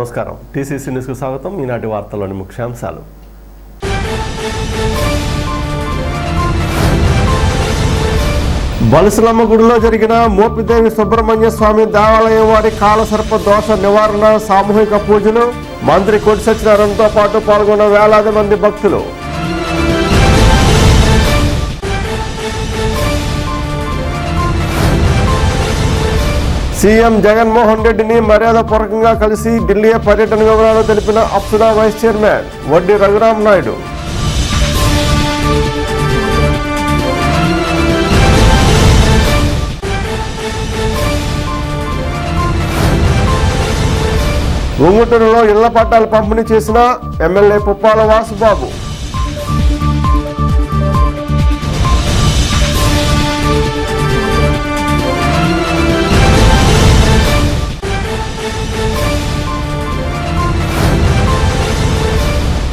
నమస్కారం. టీసీసీ న్యూస్కు స్వాగతం. ఈనాటి వార్తల్లోని ముఖ్యాంశాలు. బలుసులమ్మ గుడిలో జరిగిన మోపిదేవి సుబ్రహ్మణ్య స్వామి దేవాలయం వారి కాలసర్ప దోష నివారణ సామూహిక పూజలు. మంత్రి కొట్టి సత్యనారాయణతో పాటు పాల్గొన్న వేలాది మంది భక్తులు. సీఎం జగన్మోహన్ రెడ్డిని మర్యాదపూర్వకంగా కలిసి ఢిల్లీ పర్యటన వివరాలు తెలిపిన అప్సరా వైస్ చైర్మన్ వడ్డీ రఘురామ్ నాయుడు. ఉంగుటూరులో ఇళ్ల పట్టాలు పంపిణీ చేసిన ఎమ్మెల్యే పుప్పాల వాసుబాబు.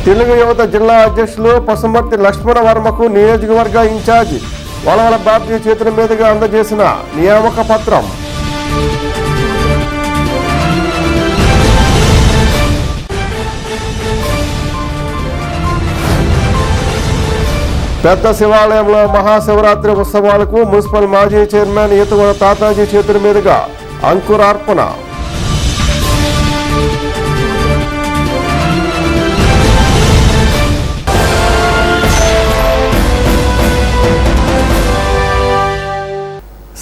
తెలుగు యువత జిల్లా అధ్యక్షులు పసుమర్తి లక్ష్మణ వర్మకు నియోజకవర్గ ఇన్ఛార్జి వలవల బాబ్జీ చేతుల మీదుగా అందజేసిన నియామక పత్రం. పెద్ద శివాలయంలో మహాశివరాత్రి ఉత్సవాలకు మున్సిపల్ మాజీ చైర్మన్ ఈతగొడ తాతాజీ చేతుల మీదుగా అంకురార్పణ.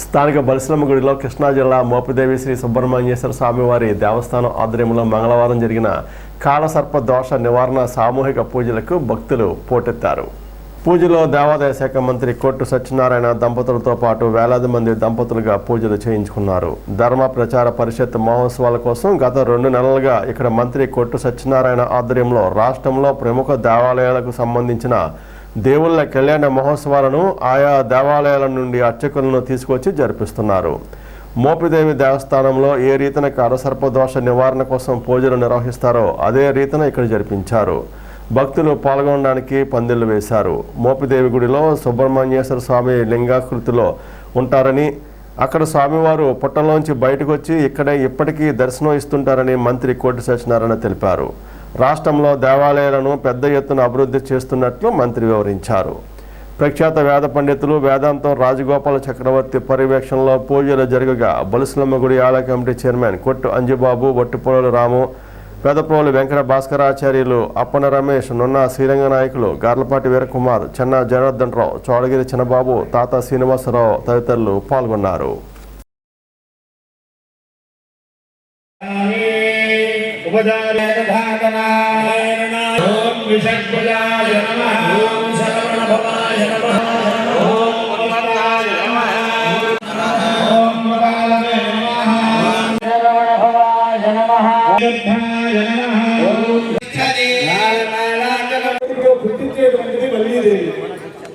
స్థానిక బలుసులమ్మ గుడిలో కృష్ణా జిల్లా మోపిదేవి శ్రీ సుబ్రహ్మణ్యేశ్వర స్వామివారి దేవస్థానం ఆధ్వర్యంలో మంగళవారం జరిగిన కాలసర్ప దోష నివారణ సామూహిక పూజలకు భక్తులు పోటెత్తారు. పూజలో దేవాదాయ శాఖ మంత్రి కొట్టు సత్యనారాయణ దంపతులతో పాటు వేలాది మంది దంపతులుగా పూజలు చేయించుకున్నారు. ధర్మ ప్రచార పరిషత్ మహోత్సవాల కోసం గత 2 నెలలుగా ఇక్కడ మంత్రి కొట్టు సత్యనారాయణ ఆధ్వర్యంలో రాష్ట్రంలో ప్రముఖ దేవాలయాలకు సంబంధించిన దేవుళ్ళ కళ్యాణ మహోత్సవాలను ఆయా దేవాలయాల నుండి అర్చకులను తీసుకొచ్చి జరిపిస్తున్నారు. మోపిదేవి దేవస్థానంలో ఏ రీతిన కాలసర్పదోష నివారణ కోసం పూజలు నిర్వహిస్తారో అదే రీతిన ఇక్కడ జరిపించారు. భక్తులు పాల్గొనడానికి పందిళ్లు వేశారు. మోపిదేవి గుడిలో సుబ్రహ్మణ్యేశ్వర స్వామి లింగాకృతిలో ఉంటారని, అక్కడ స్వామివారు పుట్టలోంచి బయటకు వచ్చి ఇక్కడే ఇప్పటికీ దర్శనం ఇస్తుంటారని మంత్రి కోటి సత్యనారాయణ తెలిపారు. రాష్ట్రంలో దేవాలయాలను పెద్ద ఎత్తున అభివృద్ధి చేస్తున్నట్లు మంత్రి వివరించారు. ప్రఖ్యాత వేద పండితులు వేదాంతం రాజగోపాల చక్రవర్తి పర్యవేక్షణలో పూజలు జరగగా బలుసులమ్మ గుడి ఆలయ కమిటీ చైర్మన్ కొట్టు అంజిబాబు, వట్టిపోలు రాము, పెదప్రోలు వెంకట భాస్కరాచార్యులు, అప్పన రమేష్, నున్న శ్రీరంగ నాయకులు, గార్లపాటి వీరకుమార్, చెన్నా జనార్దన్ రావు, చోడగిరి చిన్నబాబు, తాత శ్రీనివాసరావు తదితరులు పాల్గొన్నారు.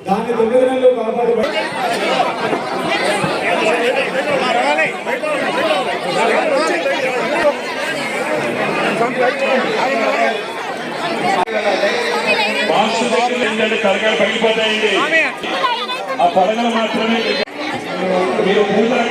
దాన్ని 9 నెలలు కాపాడు. తరగలు పగిలిపోతాయండి. ఆ పడగలు మాత్రమే మీరు పూజల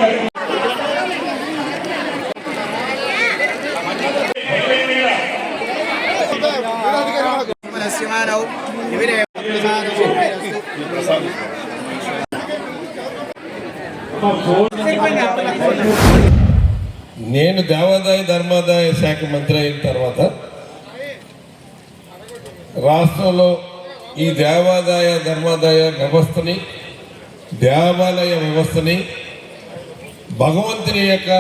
నేను దేవాదాయ ధర్మాదాయ శాఖ మంత్రి అయిన తర్వాత రాష్ట్రంలో ఈ దేవాదాయ ధర్మాదాయ వ్యవస్థని, దేవాలయ వ్యవస్థని, భగవంతుని యొక్క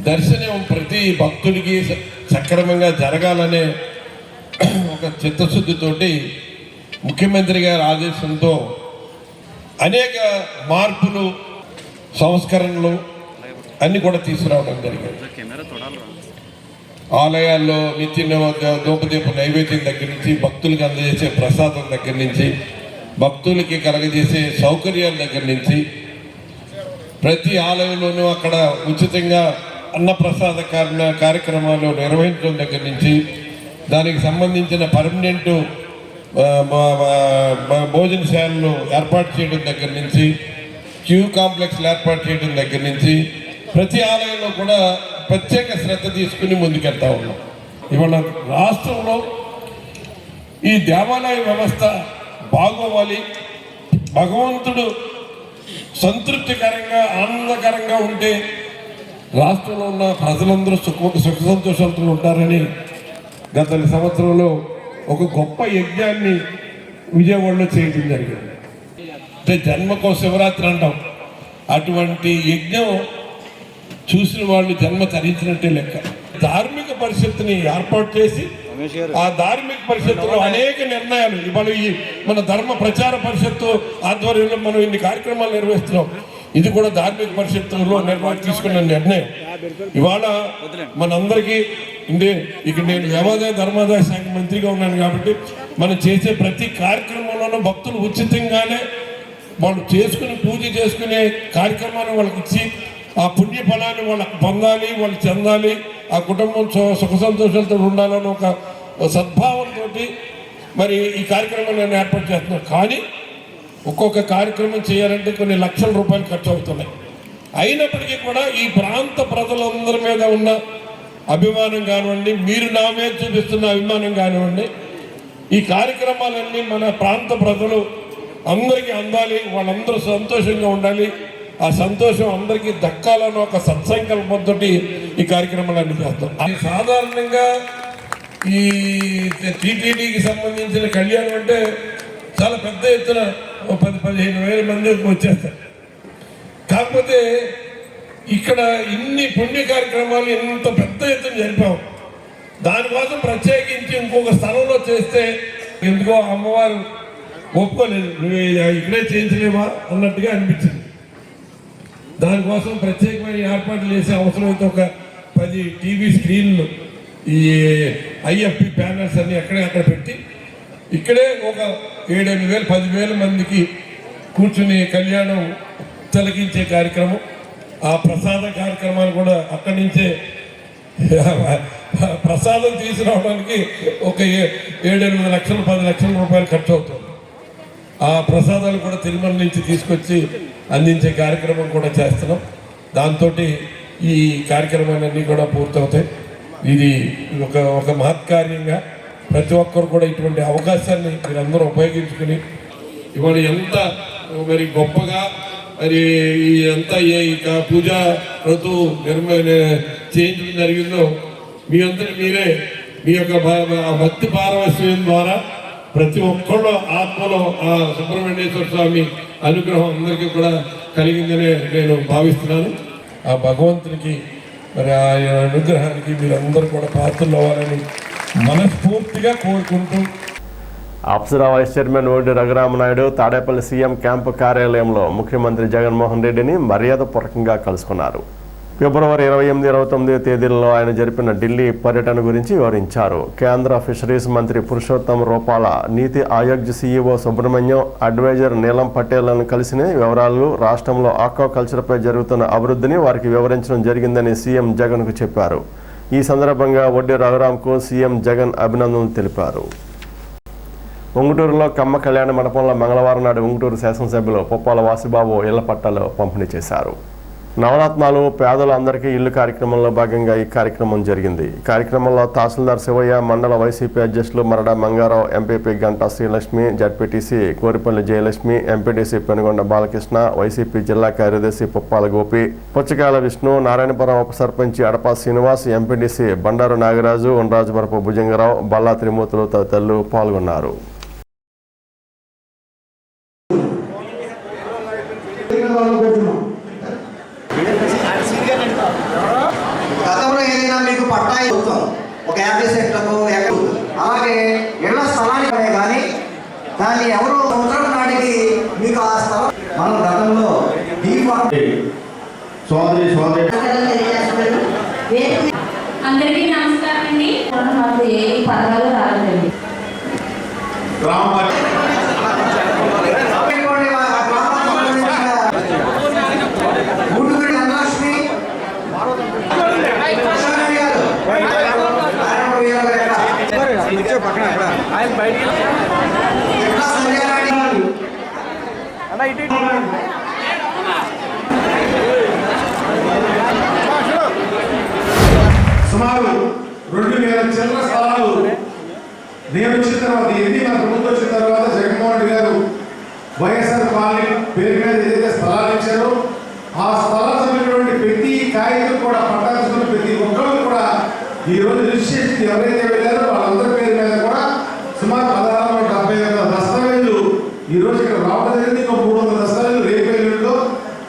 దర్శనం ప్రతి భక్తుడికి సక్రమంగా జరగాలనే ఒక చిత్తశుద్ధితోటి ముఖ్యమంత్రి గారి ఆదేశంతో అనేక మార్పులు, సంస్కరణలు అన్నీ కూడా తీసుకురావడం జరిగింది. ఆలయాల్లో నిత్య ధూపదీప నైవేద్యం దగ్గర నుంచి, భక్తులకు అందజేసే ప్రసాదం దగ్గర నుంచి, భక్తులకి కలగజేసే సౌకర్యాల దగ్గర నుంచి, ప్రతి ఆలయంలోనూ అక్కడ ఉచితంగా అన్నప్రసాద కార్యక్రమాలు నిర్వహించడం దగ్గర నుంచి, దానికి సంబంధించిన పర్మనెంట్ భోజనశాలలు ఏర్పాటు చేయడం దగ్గర నుంచి, క్యూ కాంప్లెక్స్లు ఏర్పాటు చేయడం దగ్గర నుంచి ప్రతి ఆలయంలో కూడా ప్రత్యేక శ్రద్ధ తీసుకుని ముందుకెళ్తా ఉన్నాం. ఇవాళ రాష్ట్రంలో ఈ దేవాలయ వ్యవస్థ బాగోవాలి, భగవంతుడు సంతృప్తికరంగా ఆనందకరంగా ఉంటే రాష్ట్రంలో ఉన్న ప్రజలందరూ సుఖ సంతోషాలతో ఉంటారని గత సంవత్సరంలో ఒక గొప్ప యజ్ఞాన్ని విజయవాడలో చేయడం జరిగింది. అంటే జన్మకో శివరాత్రి అంటాం. అటువంటి యజ్ఞం చూసిన వాళ్ళు జన్మ తరించినట్టే లెక్క. ధార్మిక పరిషత్తుని ఏర్పాటు చేసి ఆ ధార్మిక పరిషత్తులో అనేక నిర్ణయాలు ఇవాళ ఈ మన ధర్మ ప్రచార పరిషత్తు ఆధ్వర్యంలో మనం ఇన్ని కార్యక్రమాలు నిర్వహిస్తున్నాం. ఇది కూడా ధార్మిక పరిషత్తులో తీసుకున్న నిర్ణయం. ఇవాళ మనందరికీ ఇక్కడ నేను దేవాదాయ ధర్మాదాయ శాఖ మంత్రిగా ఉన్నాను కాబట్టి మనం చేసే ప్రతి కార్యక్రమంలోనూ భక్తులు ఉచితంగానే వాళ్ళు చేసుకుని పూజ చేసుకునే కార్యక్రమాన్ని వాళ్ళకి ఇచ్చి ఆ పుణ్య ఫలాన్ని వాళ్ళకి పొందాలి, వాళ్ళు చెందాలి, ఆ కుటుంబం సుఖ సంతోషాలతో ఉండాలని ఒక సద్భావంతో మరి ఈ కార్యక్రమాన్ని ఏర్పాటు చేస్తున్నాం. కానీ ఒక్కొక్క కార్యక్రమం చేయాలంటే కొన్ని లక్షల రూపాయలు ఖర్చు అవుతున్నాయి. అయినప్పటికీ కూడా ఈ ప్రాంత ప్రజలందరి మీద ఉన్న అభిమానం కానివ్వండి, మీరు నా మీద చూపిస్తున్న అభిమానం కానివ్వండి, ఈ కార్యక్రమాలన్నీ మన ప్రాంత ప్రజలు అందరికీ అందాలి, వాళ్ళందరూ సంతోషంగా ఉండాలి, ఆ సంతోషం అందరికీ దక్కాలని ఒక సత్సంకల్పంతో ఈ కార్యక్రమాలన్నీ చేస్తాం. అది సాధారణంగా ఈ టీటీడీకి సంబంధించిన కళ్యాణం అంటే చాలా పెద్ద ఎత్తున 10-15 మంది వచ్చేస్తారు. కాకపోతే ఇక్కడ ఇన్ని పుణ్య కార్యక్రమాలు ఇంత పెద్ద ఎత్తున జరిపాం. దానికోసం ప్రత్యేకించి ఇంకొక స్థలంలో చేస్తే ఎందుకో అమ్మవారు ఒప్పుకోలేదు, నువ్వు ఇక్కడే చేయించలేమా అన్నట్టుగా అనిపించింది. దానికోసం ప్రత్యేకమైన ఏర్పాట్లు చేసే అవసరమైతే ఒక 10 టీవీ స్క్రీన్లు, ఈ ఐఎఫ్పి ప్యానల్స్ అన్ని అక్కడ పెట్టి ఇక్కడే ఒక 7-8 వేలు 10,000 మందికి కూర్చుని కళ్యాణం తిలకించే కార్యక్రమం, ఆ ప్రసాద కార్యక్రమాలు కూడా అక్కడి నుంచే ప్రసాదం తీసుకురావడానికి ఒక 7-8 లక్షలు 10 లక్షల రూపాయలు ఖర్చు అవుతుంది. ఆ ప్రసాదాలు కూడా తిరుమల నుంచి తీసుకొచ్చి అందించే కార్యక్రమం కూడా చేస్తున్నాం. దాంతో ఈ కార్యక్రమాలన్నీ కూడా పూర్తవుతాయి. ఇది ఒక మహత్కార్యంగా ప్రతి ఒక్కరు కూడా ఇటువంటి అవకాశాన్ని మీరందరూ ఉపయోగించుకుని ఇవాళ ఎంత మరి గొప్పగా మరి ఎంత పూజా ఋతువు చేయించడం జరిగిందో మీ అందరూ మీరే మీ యొక్క భక్తి పారవశ్యం ద్వారా ప్రతి ఒక్కళ్ళు ఆత్మలో ఆ సుబ్రహ్మణ్యేశ్వర స్వామి అనుగ్రహం అందరికీ కూడా కలిగిందనే నేను భావిస్తున్నాను. ఆ భగవంతునికి మరి ఆయన అనుగ్రహానికి మీరందరూ కూడా పాత్రలు అవ్వాలని మనస్ఫూర్తిగా కోరుకుంటూ అప్సరా వైస్ చైర్మన్ ఓడి రఘురామనాయుడు తాడేపల్లి సీఎం క్యాంపు కార్యాలయంలో ముఖ్యమంత్రి జగన్మోహన్ రెడ్డిని మర్యాదపూర్వకంగా కలుసుకున్నారు. ఫిబ్రవరి 28-29 తేదీలలో ఆయన జరిపిన ఢిల్లీ పర్యటన గురించి వివరించారు. కేంద్ర ఫిషరీస్ మంత్రి పురుషోత్తం రూపాల, నీతి ఆయోగ్ సీఈఓ సుబ్రహ్మణ్యం, అడ్వైజర్ నీలం పటేళ్లను కలిసిన వివరాలు, రాష్ట్రంలో ఆక్వాకల్చర్పై జరుగుతున్న అభివృద్ధిని వారికి వివరించడం జరిగిందని సీఎం జగన్కు చెప్పారు. ఈ సందర్భంగా వడ్డీ రఘురాంకు సీఎం జగన్ అభినందనలు తెలిపారు. ఉంగుటూరులో కమ్మ కళ్యాణ మండపంలో మంగళవారం నాడు ఉంగుటూరు శాసనసభ్యులు పుప్పాల వాసిబాబు ఇళ్ల పట్టాలు పంపిణీ చేశారు. నవరత్నాలు పేదలు అందరికీ ఇల్లు కార్యక్రమంలో భాగంగా ఈ కార్యక్రమం జరిగింది. ఈ కార్యక్రమంలో తహసీల్దార్ శివయ్య, మండల వైసీపీ అధ్యక్షులు Marada Mangarao, MPP Ganta Srilakshmi, ZPTC Koripalli Jayalakshmi, MPTC Penugonda Balakrishna, YCP జిల్లా కార్యదర్శి పుప్పాల గోపి, పుచ్చకాయల విష్ణు, నారాయణపురం ఉప సర్పంచి అడపా శ్రీనివాస్, ఎంపీటీసీ బండారు నాగరాజు, ఉండ్రాజువరపు భుజంగరావు, బల్లా త్రిమూర్తులు తదితరులు పాల్గొన్నారు. గతంలో ఏదైనా మీకు పట్టా ఇస్తాం ఒక 50 సెంట్లకు అలాగే ఇళ్ల స్థలానికి కానీ దాన్ని ఎవరు సంవత్సరం నాటికి మీకు ఆ స్థలం మనం గతంలో అందరికీ నమస్కారం అండి. మాకు ఏ పథకాలు రాలేదండి. పక్కన ఆయన బయటికి అలా ఇటు సుమారు 2000 చిల్లర స్థలాలు నేను వచ్చిన తర్వాత ఎన్ని మన ప్రభుత్వం వచ్చిన తర్వాత జగన్మోహన్ రెడ్డి గారు వైఎస్ఆర్ కాలనీ పేరు మీద ఏదైతే స్థలాలు ఇచ్చారో ఆ స్థలాలు సంబంధించినటువంటి ప్రతి కాగితం కూడా పట్టాల్సిన ప్రతి ఒక్కరు కూడా ఈ రోజు రిజిస్ట్రేషన్ ఎవరైతే వెళ్ళారో వాళ్ళందరి పేరు మీద కూడా సుమారు 1671 దస్తావేజులు ఈ రోజు ఇక్కడ రావడం జరిగింది. ఇంకో 300 దస్తావేజులు రేపు ఎల్లుండిలో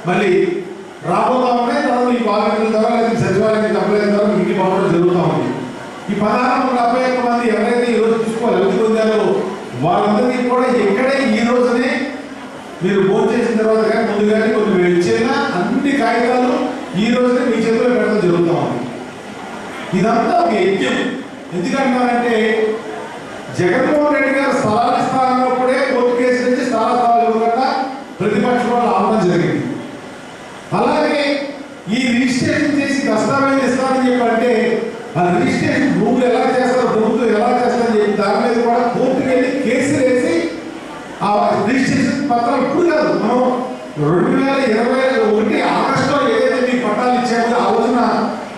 మళ్ళీ రాబోతా ఉన్నాయి. తర్వాత ఈ వాలంటీర్ల ద్వారా లేదా సచివాలయానికి అప్లై ద్వారా ఇంటికి పంపడం జరుగుతూ ఉంది. ఈ 1671 మంది ఎవరైతే ఈ రోజు తీసుకోవాలి లబ్ధి పొందారో వాళ్ళందరికీ కూడా ఎక్కడే ఈ రోజునే మీరు భోజనం చేసిన తర్వాత కానీ ముందు కానీ కొన్ని ఇచ్చేనా అన్ని కాగితాలు ఈ రోజునే మీ చేతిలో పెట్టడం జరుగుతూ ఉంది. ఇదంతా ఒక యజ్ఞం. ఎందుకంటారంటే జగన్మోహన్ రెడ్డి గారు స్థలాలు ఇస్తానప్పుడే కోర్టు కేసు నుంచి స్థలాలు ఇవ్వకుండా ప్రతిపక్ష వాళ్ళు ఆపడం జరిగింది. అలాగే ఈ రిజిస్ట్రేషన్ చేసి దస్తావేజులు ఇస్తానని చెప్పంటే ఆ రిజిస్ట్రేషన్ భూములు ఎలా చేస్తారో ప్రభుత్వం ఎలా చేస్తారని చెప్పి దాని మీద కూడా కోర్టుకు వెళ్ళి కేసులు వేసి ఆ రిజిస్ట్రేషన్ పత్రాలు ఇప్పుడు కాదు, మనం 2021 ఆగస్టులో ఏదైతే మీకు పట్టాలు ఇచ్చామో ఆ రోజున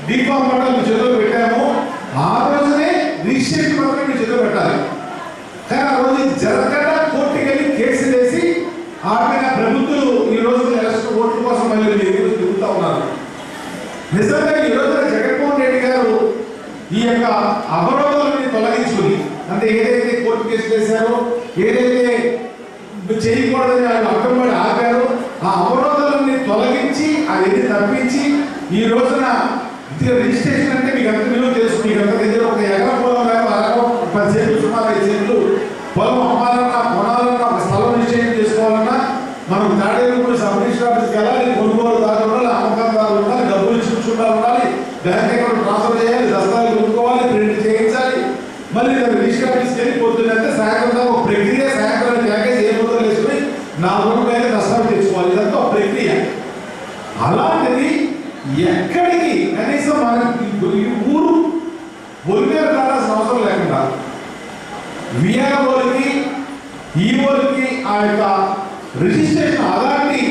డీఫామ్ పట్టాలు మీ చేతిలో పెట్టామో ఆ రోజునే రిజిస్ట్రేషన్ పత్రం మీ చేతిలో పెట్టాలి. కానీ ఆ రోజు జరగకుండా కోర్టుకు వెళ్ళి కేసులు వేసి ఆపిన ప్రభుత్వం ఈ రోజు ఎలక్షన్ ఓట్ల కోసం మళ్ళీ తిరుగుతూ ఉన్నారు. నిజంగా ఈ రోజున జగన్మోహన్ రెడ్డి గారు ఈ యొక్క అవరోధాలను తొలగించుకుని అంటే ఏదైతే కోర్టు కేసులు వేశారో ఏదైతే చేయకూడదని వాళ్ళు అడ్డంపడి ఆపారో ఆ అవరోధాలని తొలగించి అవన్నీ తప్పించి ఈ రోజున రిజిస్ట్రేషన్ అంటే మీకు అంత విలువ తెలుసు. మీకు అంత దగ్గర ఒక ఎకరం పొలం కానీ 10 సెంట్లు సుమారు 5 సెంట్లు పొలం అమ్మాలన్నా కొనాలన్నా ఒక స్థలం రిజిస్ట్రేషన్ చేసుకోవాలన్నా మనం తాడేరు సబ్ రిజిస్టర్ ఆఫీస్కి వెళ్ళాలి, కొనుగోలుదారు ఉండాలి, అమ్మకందారు ఉండాలి, డబ్బులు ఇచ్చుకుంటారు ఉండాలి, బ్యాంక్ అకౌంట్ ట్రాన్స్ఫర్ చేయాలి, దస్తావేజులు కొనుక్కోవాలి, ప్రింట్ చేయించాలి, మళ్ళీ రిజిస్టర్ ఆఫీస్కి వెళ్ళి పొద్దున్నంటే సాయంత్రం దాకా ఒక ప్రక్రియ. సాయంత్రం ప్యాకేజ్ ఏ పొద్దులు వేసుకుని 4 రూపాయలు దస్తావేజు తెచ్చుకోవాలి. ఇదంతా ఒక ప్రక్రియ. అలాంటిది ఎక్కడికి కనీసం మనకి ఈ ఊరు ఒలిమేర కావాల్సిన అవసరం లేకుండా విఆర్ఓలకి ఈఓలకి ఆ యొక్క రిజిస్ట్రేషన్ అథారిటీ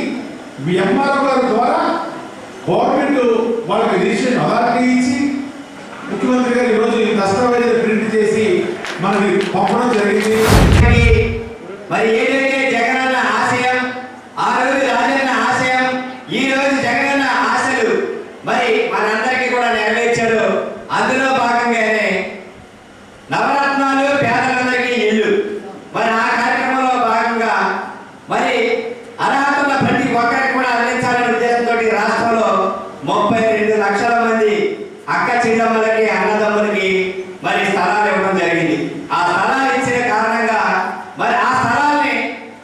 ఎంఆర్ఓ గారి ద్వారా గవర్నమెంట్ వాళ్ళకి రిజిస్ట్రేషన్ అథారిటీ ఇచ్చి ముఖ్యమంత్రి గారు ఈరోజు ఈ దస్తావేజులు ప్రింట్ చేసి మనకి పంపడం జరిగింది. మరి ఏదైతే జగనన్న ఆశయం ఆ రోజు రాజన్న ఆశయం ఈ రోజు జగనన్న ఆశలు మరి మనందరికీ కూడా నెరవేర్చారు. అందులో భాగంగానే నవరత్నాలు పేదలందరికీ ఇల్లు మరి ఆ కార్యక్రమంలో భాగంగా మరి అర్హత ఉన్న ప్రతి ఒక్కరికి కూడా అందించాలనే ఉద్దేశంతో రాష్ట్రంలో 32 లక్షల మంది అక్క చెల్లెమ్మలకి అన్నదమ్ములకి మరి స్థలాలు ఇవ్వడం జరిగింది. ఆ స్థలాలు ఇచ్చిన కారణంగా మరి ఆ స్థలాల్ని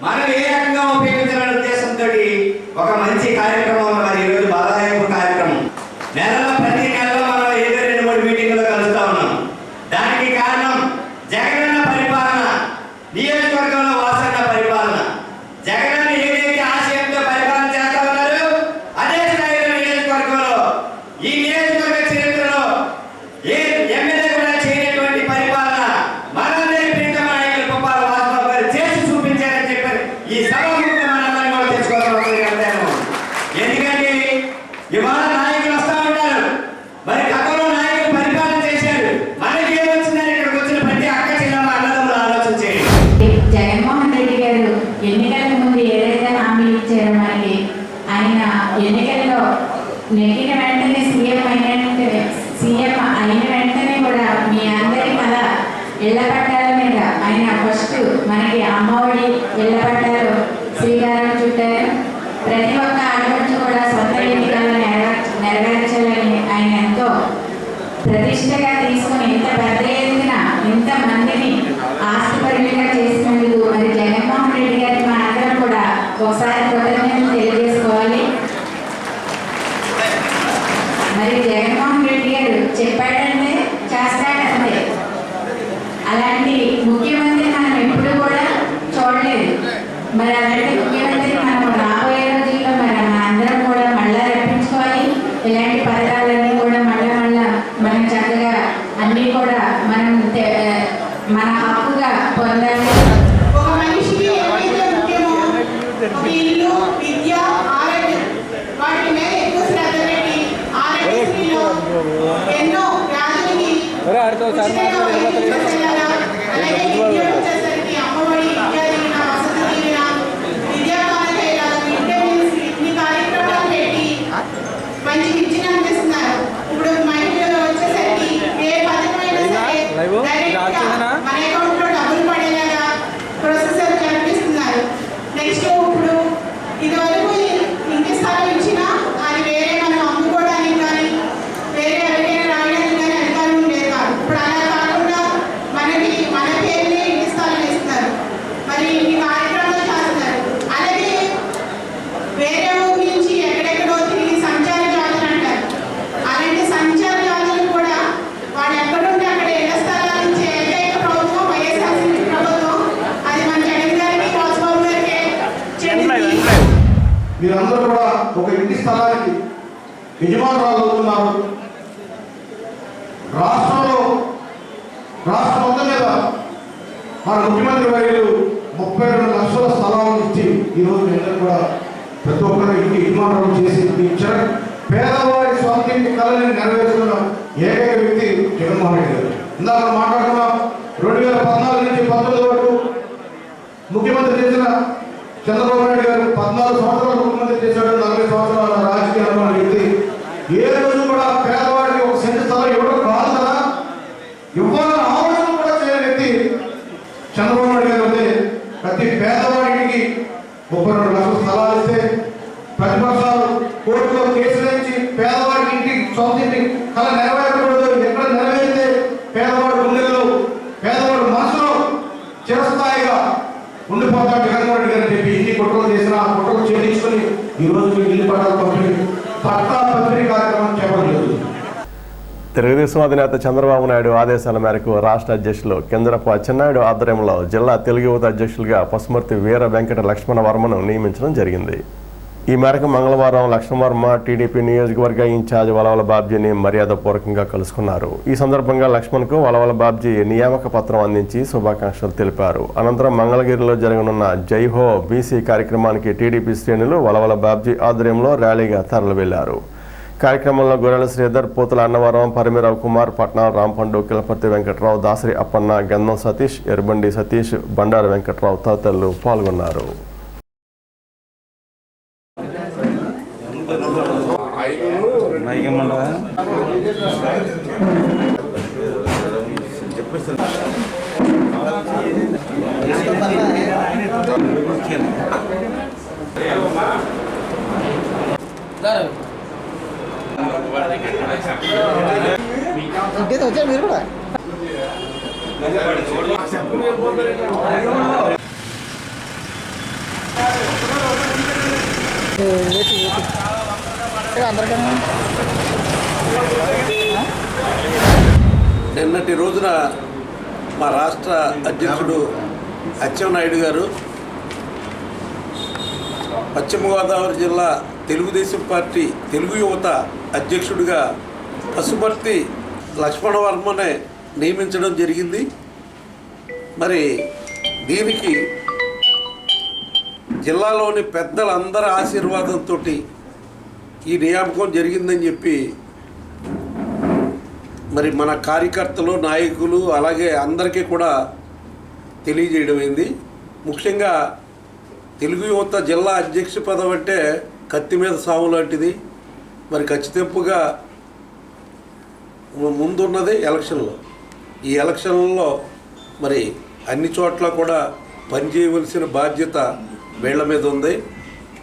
మనం ఏ రకంగా ఉపయోగించాలనే ఉద్దేశంతో ఒక మంచి కార్యక్రమం మరి ఈరోజు బాధాయింపు కార్యక్రమం. ప్రతి నెలలో మనం ఏదో 2-3 మీటింగ్లో కలుస్తా ఉన్నాం. దానికి కారణం జగనన్న పరిపాలన, నియోజకవర్గంలో వాసన్న పరిపాలన. జగనన్న ఏదైతే ఆశయంతో పరిపాలన చేస్తా ఉన్నారు అదే స్థాయిలో నియోజకవర్గంలో ఈ నియోజకవర్గ చరిత్రలో ఏ ఎమ్మెల్యే కూడా చేయనటువంటి పరిపాలన మనందరి ప్రీతమ నాయకులు పుప్పాల వాసుబాబు గారు చేసి చూపించారని చెప్పారు. ఈ సభకు మనందరం కూడా తెచ్చుకోవాల్సిన. ఎందుకంటే ఇవాళ నాయకులు వస్తా ఉంటారు, మరి గతంలో నాయకులు పరిపాలన చేశారు, మనకి ఏమొచ్చిందని ఇక్కడికి వచ్చిన ప్రతి అక్క చెల్లెమ్మ అన్నదమ్ములు ఆలోచించేది. జగన్మోహన్ రెడ్డి గారు ఎన్నికలకు ముందు ఏదైతే హామీలు ఇచ్చారో మనకి ఆయన ఎన్నికల్లో నెగ్గిన వెంటనే సీఎం అయిన వెంటనే కూడా మీ అందరి కళ ఇళ్ల పట్టాల మీద ఆయన ఫస్ట్ మనకి అమ్మఒడి ఇళ్ల పట్టాలు శ్రీకారం చుట్టారు. ప్రతి ఒక్క ఆడపడుచు కూడా సొంత ఎన్నికలను నెరవేర్చాలని ఆయన ఎంతో ప్రతిష్టగా తీసుకుని ఇంత పెద్ద ఎత్తున ఇంత మందిని ఆస్తిపరులుగా చేసినందుకు మరి జగన్మోహన్ రెడ్డి గారికి మనందరం కూడా ఒకసారి కృతజ్ఞతలు తెలియజేసుకోవాలి. మరి జగన్మోహన్ రెడ్డి గారు చెప్పాడంటే చేస్తాడంటే అలాంటి ముఖ్యమంత్రి మనం ఎప్పుడు కూడా చూడలేదు. మరి అలాంటి ముఖ్యమంత్రి మనం రాబోయే రోజుల్లో మరి అందరం కూడా మళ్ళా రప్పించుకోవాలి. ఇలాంటి పథకాలన్నీ కూడా మళ్ళా మనం చక్కగా అన్నీ కూడా మనం మన హక్కుగా పొందాలి. ఒక మనిషికి ఏవైతే ముఖ్యమో ఇల్లు, విద్య, ఆరోగ్యం వాటి మీద ఎక్కువ శ్రద్ధ పెట్టి ఆరోగ్యశ్రీలో ఎన్నో ఉచితంగా వైద్యం చేసేలాగా, అలాగే విద్య వచ్చేసరికి అమ్మఒడి, విద్యా దీవెన, వసతి దీవెన, విద్యా కానుకలాగా మిడ్ డే మీల్స్ ఇన్ని కార్యక్రమాలు పెట్టి మంచి విద్యను అందిస్తున్నారు. ఇప్పుడు మహిళలు వచ్చేసరికి ఏ పథకమైనా సరే డైరెక్ట్గా మన అకౌంట్లో డబ్బులు పడేలాగా ప్రొసెసర్ కనిపిస్తున్నారు. నెక్స్ట్ ఇప్పుడు ఇదివరకు ఇంటి స్థలం ఇచ్చినా అది వేరే మనం అమ్ముకోవడానికి కానీ వేరే ఎవరికైనా రాయడానికి కానీ అధికారం ఉండేది కాదు. ఇప్పుడు అలా కాకుండా మనకి మన పేరునే ఇంటి స్థలం ఇస్తున్నారు. మరి ఈ కార్యక్రమాలు చేస్తున్నారు. అలాగే వేరే ఊరి నుంచి ఎక్కడెక్కడో తిరిగి సంచార జాతులు అంటారు. అలాంటి సంచార జాతులు కూడా వాడు ఎక్కడుంటే అక్కడ ఇళ్ల స్థలాలు ఇచ్చే ఏకైక ప్రభుత్వం వైఎస్ఆర్సీపీ ప్రభుత్వం. అది మన జగన్ గారికి, రాజబాబు గారికి చెందింది. మీరందరూ కూడా ఒక ఇంటి స్థలానికి యజమానురాలు అవుతున్నారు. రాష్ట్రం మొత్తం మీద మన ముఖ్యమంత్రి వర్యులు 32 లక్షల స్థలాలను ఇచ్చి ఈరోజు అందరూ కూడా ప్రతి ఒక్కరు ఇంటి యజమానురాలు చేసి ఇచ్చారు. పేదవాడి స్వంత ఇంటి కళని నెరవేర్చుకున్న ఏకైక వ్యక్తి జగన్మోహన్ రెడ్డి గారు. ఇందాక మనం మాట్లాడుకున్నాం, 2014 నుంచి 19 వరకు ముఖ్యమంత్రి చేసిన చంద్రబాబు నాయుడు గారు 14 సంవత్సరాలు ముఖ్యమంత్రి చేశాడు. 40 సంవత్సరాల రాజకీయ అనుభవం వ్యక్తి. ఏ రోజు కూడా పేదవాడికి ఒక సెంటు స్థలం ఇవ్వడం కాదు కదా, ఇవ్వాలని ఆలోచన కూడా చేయని వ్యక్తి చంద్రబాబు నాయుడు గారు. అయితే ప్రతి పేదవాడికి 32 లక్షల స్థలాలు ఇస్తే ప్రతిపక్షాలు కోర్టులో కేసులు ఇచ్చి పేదవాడికి ఇంటి సొంత ఇంటి కళ నెరవేరకూడదు, ఎక్కడ నెరవేరితే పేదవాడి గుండెల్లో పేదవాడి మనసులో చిరస్థాయిగా ఉండిపోతాడు జగన్మోహన్ రెడ్డి గారు చెప్పి ఇన్ని కుట్రలు చేసిన ఆ కుట్రలు ఛేదించుకొని ఈరోజు మీకు ఇల్లు పట్టాల పంపిణీ కార్యక్రమం చేపట్టలేదు. తెలుగుదేశం అధినేత చంద్రబాబు నాయుడు ఆదేశాల మేరకు రాష్ట్ర అధ్యక్షులు కింజరపు అచ్చెన్నాయుడు ఆధ్వర్యంలో జిల్లా తెలుగు యువత అధ్యక్షులుగా పసుమర్తి వీర వెంకట లక్ష్మణ వర్మను నియమించడం జరిగింది. ఈ మేరకు మంగళవారం లక్ష్మణ వర్మ టీడీపీ నియోజకవర్గ ఇన్ఛార్జ్ వలవల బాబ్జీని మర్యాదపూర్వకంగా కలుసుకున్నారు. ఈ సందర్భంగా లక్ష్మణ్కు వలవల బాబ్జీ నియామక పత్రం అందించి శుభాకాంక్షలు తెలిపారు. అనంతరం మంగళగిరిలో జరగనున్న జైహో బీసీ కార్యక్రమానికి టీడీపీ శ్రేణులు వలవల బాబ్జీ ఆధ్వర్యంలో ర్యాలీగా తరలి వెళ్లారు. కార్యక్రమంలో గొర్రెల శ్రీధర్, పోతుల అన్నవరం, పరిమిరావు కుమార్, పట్నాల రాంపండు, కిలపర్తి వెంకట్రావు, దాసరి అప్పన్న, గంధం సతీష్, ఎర్బండి సతీష్, బండారు వెంకట్రావు తదితరులు పాల్గొన్నారు. వచ్చారు మీరు కూడా నిన్నటి రోజున మా రాష్ట్ర అధ్యక్షుడు అచ్చెన్నాయుడు గారు పశ్చిమ గోదావరి జిల్లా తెలుగుదేశం పార్టీ తెలుగు యువత అధ్యక్షుడిగా పసుమర్తి లక్ష్మణ వర్మనే నియమించడం జరిగింది. మరి దీనికి జిల్లాలోని పెద్దలందరి ఆశీర్వాదంతో ఈ నియామకం జరిగిందని చెప్పి మరి మన కార్యకర్తలు, నాయకులు అలాగే అందరికీ కూడా తెలియజేయడమైంది. ముఖ్యంగా తెలుగు యువత జిల్లా అధ్యక్ష పదవి అంటే కత్తి మీద సాము లాంటిది. మరి ఖచ్చితంగా ముందున్నది ఎలక్షన్లో. ఈ ఎలక్షన్లలో మరి అన్ని చోట్ల కూడా పనిచేయవలసిన బాధ్యత వీళ్ళ మీద ఉంది.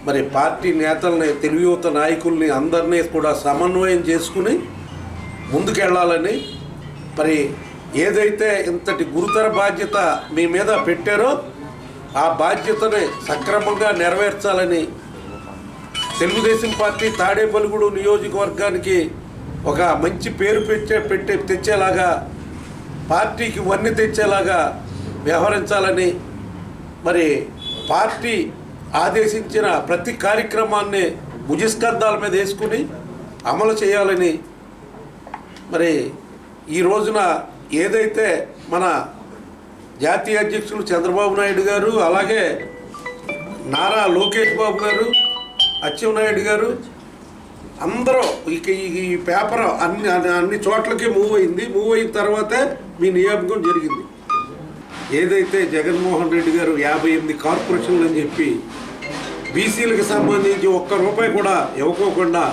మరి పార్టీ నేతల్ని, తెలుగు యువత నాయకుల్ని అందరినీ కూడా సమన్వయం చేసుకుని ముందుకెళ్ళాలని, మరి ఏదైతే ఇంతటి గురుతర బాధ్యత మీ మీద పెట్టారో ఆ బాధ్యతని సక్రమంగా నెరవేర్చాలని తెలుగుదేశం పార్టీ తాడేపల్లిగూడు నియోజకవర్గానికి ఒక మంచి పేరు తెచ్చేలాగా, పార్టీకి వన్నె తెచ్చేలాగా వ్యవహరించాలని, మరి పార్టీ ఆదేశించిన ప్రతి కార్యక్రమాన్ని భుజస్కంధాల మీద వేసుకుని అమలు చేయాలని, మరి ఈ రోజున ఏదైతే మన జాతీయ అధ్యక్షులు చంద్రబాబు నాయుడు గారు, అలాగే నారా లోకేష్ బాబు గారు, అచ్చెన్నాయుడు గారు, అందరూ ఇక ఈ పేపర్ అన్ని చోట్లకి మూవ్ అయిన తర్వాతే మీ నియామకం జరిగింది. ఏదైతే జగన్మోహన్ రెడ్డి గారు 58 కార్పొరేషన్లు అని చెప్పి బీసీలకు సంబంధించి ఒక్క రూపాయి కూడా ఇవ్వకోకుండా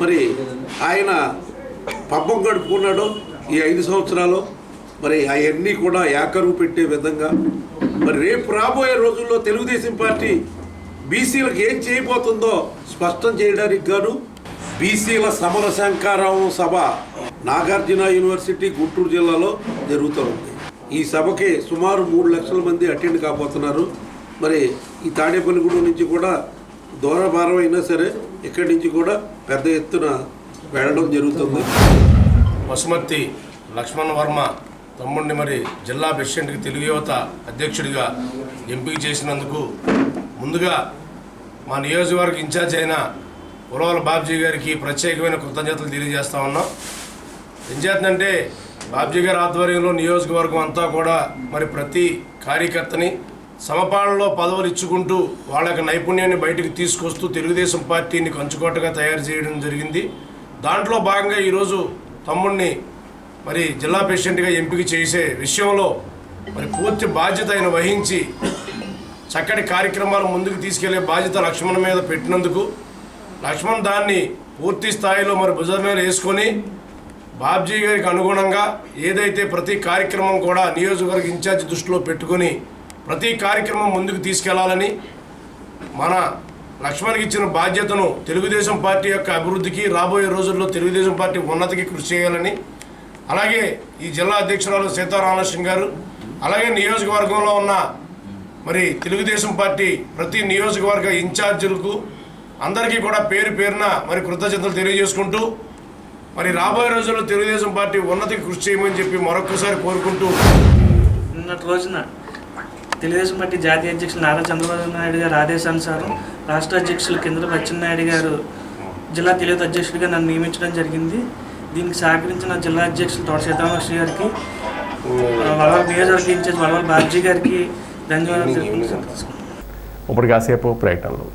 మరి ఆయన పబ్బం గడుపుకున్నాడు ఈ 5 సంవత్సరాలు. మరి అవన్నీ కూడా ఏకరువు పెట్టే విధంగా మరి రేపు రాబోయే రోజుల్లో తెలుగుదేశం పార్టీ బీసీలకు ఏం చేయబోతుందో స్పష్టం చేయడానికి గాను బీసీల సమర శంకారావం సభ నాగార్జున యూనివర్సిటీ గుంటూరు జిల్లాలో జరుగుతుంది. ఈ సభకి సుమారు 3 లక్షల మంది అటెండ్ కాబోతున్నారు. మరి ఈ తాడేపల్లిగూడెం నుంచి కూడా దూరభారం అయినా సరే ఇక్కడి నుంచి కూడా పెద్ద ఎత్తున వెళ్ళడం జరుగుతుంది. వసుమతి లక్ష్మణ్ వర్మ తమ్ముడిని మరి జిల్లా ప్రెసిడెంట్కి తెలుగు యువత అధ్యక్షుడిగా ఎంపిక చేసినందుకు ముందుగా మా నియోజకవర్గ ఇన్ఛార్జ్ అయిన ఉలవల బాబ్జీ గారికి ప్రత్యేకమైన కృతజ్ఞతలు తెలియజేస్తా ఉన్నాం. ఎంచేతంటే బాబ్జీ గారి ఆధ్వర్యంలో నియోజకవర్గం అంతా కూడా మరి ప్రతి కార్యకర్తని సమపాలనలో పదవులు ఇచ్చుకుంటూ వాళ్ళ యొక్క నైపుణ్యాన్ని బయటకు తీసుకొస్తూ తెలుగుదేశం పార్టీని కంచుకోటగా తయారు చేయడం జరిగింది. దాంట్లో భాగంగా ఈరోజు తమ్ముడిని మరి జిల్లా ప్రెసిడెంట్గా ఎంపిక చేసే విషయంలో మరి పూర్తి బాధ్యత ఆయన వహించి చక్కటి కార్యక్రమాలు ముందుకు తీసుకెళ్లే బాధ్యత లక్ష్మణ్ మీద పెట్టినందుకు లక్ష్మణ్ దాన్ని పూర్తి స్థాయిలో మరి భుజం మీద వేసుకొని బాబ్జీ గారికి అనుగుణంగా ఏదైతే ప్రతి కార్యక్రమం కూడా నియోజకవర్గ ఇన్ఛార్జ్ దృష్టిలో పెట్టుకొని ప్రతి కార్యక్రమం ముందుకు తీసుకెళ్లాలని మన లక్ష్మణ్కి ఇచ్చిన బాధ్యతను తెలుగుదేశం పార్టీ యొక్క అభివృద్ధికి రాబోయే రోజుల్లో తెలుగుదేశం పార్టీ ఉన్నతికి కృషి చేయాలని అలాగే ఈ జిల్లా అధ్యక్షురాలు సీతారామలక్ష్మి గారు అలాగే నియోజకవర్గంలో ఉన్న మరి తెలుగుదేశం పార్టీ ప్రతి నియోజకవర్గ ఇన్ఛార్జీలకు అందరికీ కూడా పేరు పేరున మరి కృతజ్ఞతలు తెలియజేసుకుంటూ మరి రాబోయే రోజుల్లో తెలుగుదేశం పార్టీ ఉన్నతికి కృషి చేయమని చెప్పి మరొకసారి కోరుకుంటూ నిన్నటి రోజున తెలుగుదేశం పార్టీ జాతీయ అధ్యక్షులు నారా చంద్రబాబు నాయుడు గారు ఆదేశానుసారం రాష్ట్ర అధ్యక్షులు కిందరపు అచ్చెన్నాయుడు గారు జిల్లా తెలుగు అధ్యక్షుడిగా నన్ను నియమించడం జరిగింది. దీనికి సహకరించిన జిల్లా అధ్యక్షులు తోట సీతారామలక్ష్మి గారికి, వలవల నియోజకవర్గ ఇన్ఛార్జ్ వలవల బాబ్జీ గారికి ధన్యవాదాలు తెలుపుకుంటున్నాను. ఇప్పుడు కాసేపు ప్రకటనలు.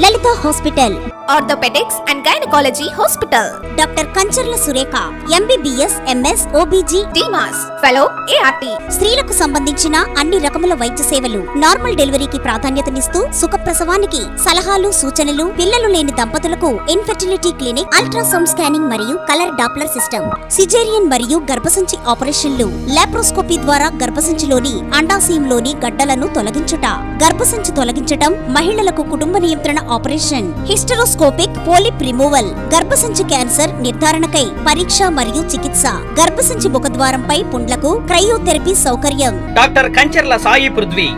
Lalitha hospital orthopaedics and gynaecology hospital. Doctor Kancharla Surekha MBBS MS OBG డిమాస్ ఫెలో ఏఆర్టీ. స్త్రీలకు సంబంధించిన అన్ని రకముల వైద్య సేవలు, నార్మల్ డెలివరీకి ప్రాధాన్యతనిస్తూ సుఖప్రసవానికి సలహాలు సూచనలు, పిల్లలు లేని దంపతులకు ఇన్ఫెర్టిలిటీ క్లినిక్, అల్ట్రాసౌండ్ స్కానింగ్ మరియు కలర్ డాప్లర్ సిస్టమ్, సిజేరియన్ మరియు గర్భసంచి ఆపరేషన్లు, లాప్రోస్కోపీ ద్వారా గర్భసంచిలోని అండాశయంలోని గడ్డలను తొలగించుట, గర్భసంచి తొలగించటం, మహిళలకు కుటుంబ నియంత్రణ ఆపరేషన్, హిస్టరోస్కోపిక్ పోలిప్ రిమూవల్, గర్భసంచి క్యాన్సర్ నిర్ధారణకై పరీక్ష మరియు చికిత్స, గర్భసంచి ముఖద్వారంపై పుండ్లకు క్రయోథెరపీ సౌకర్యం. Doctor Kancharla Sai Prithvi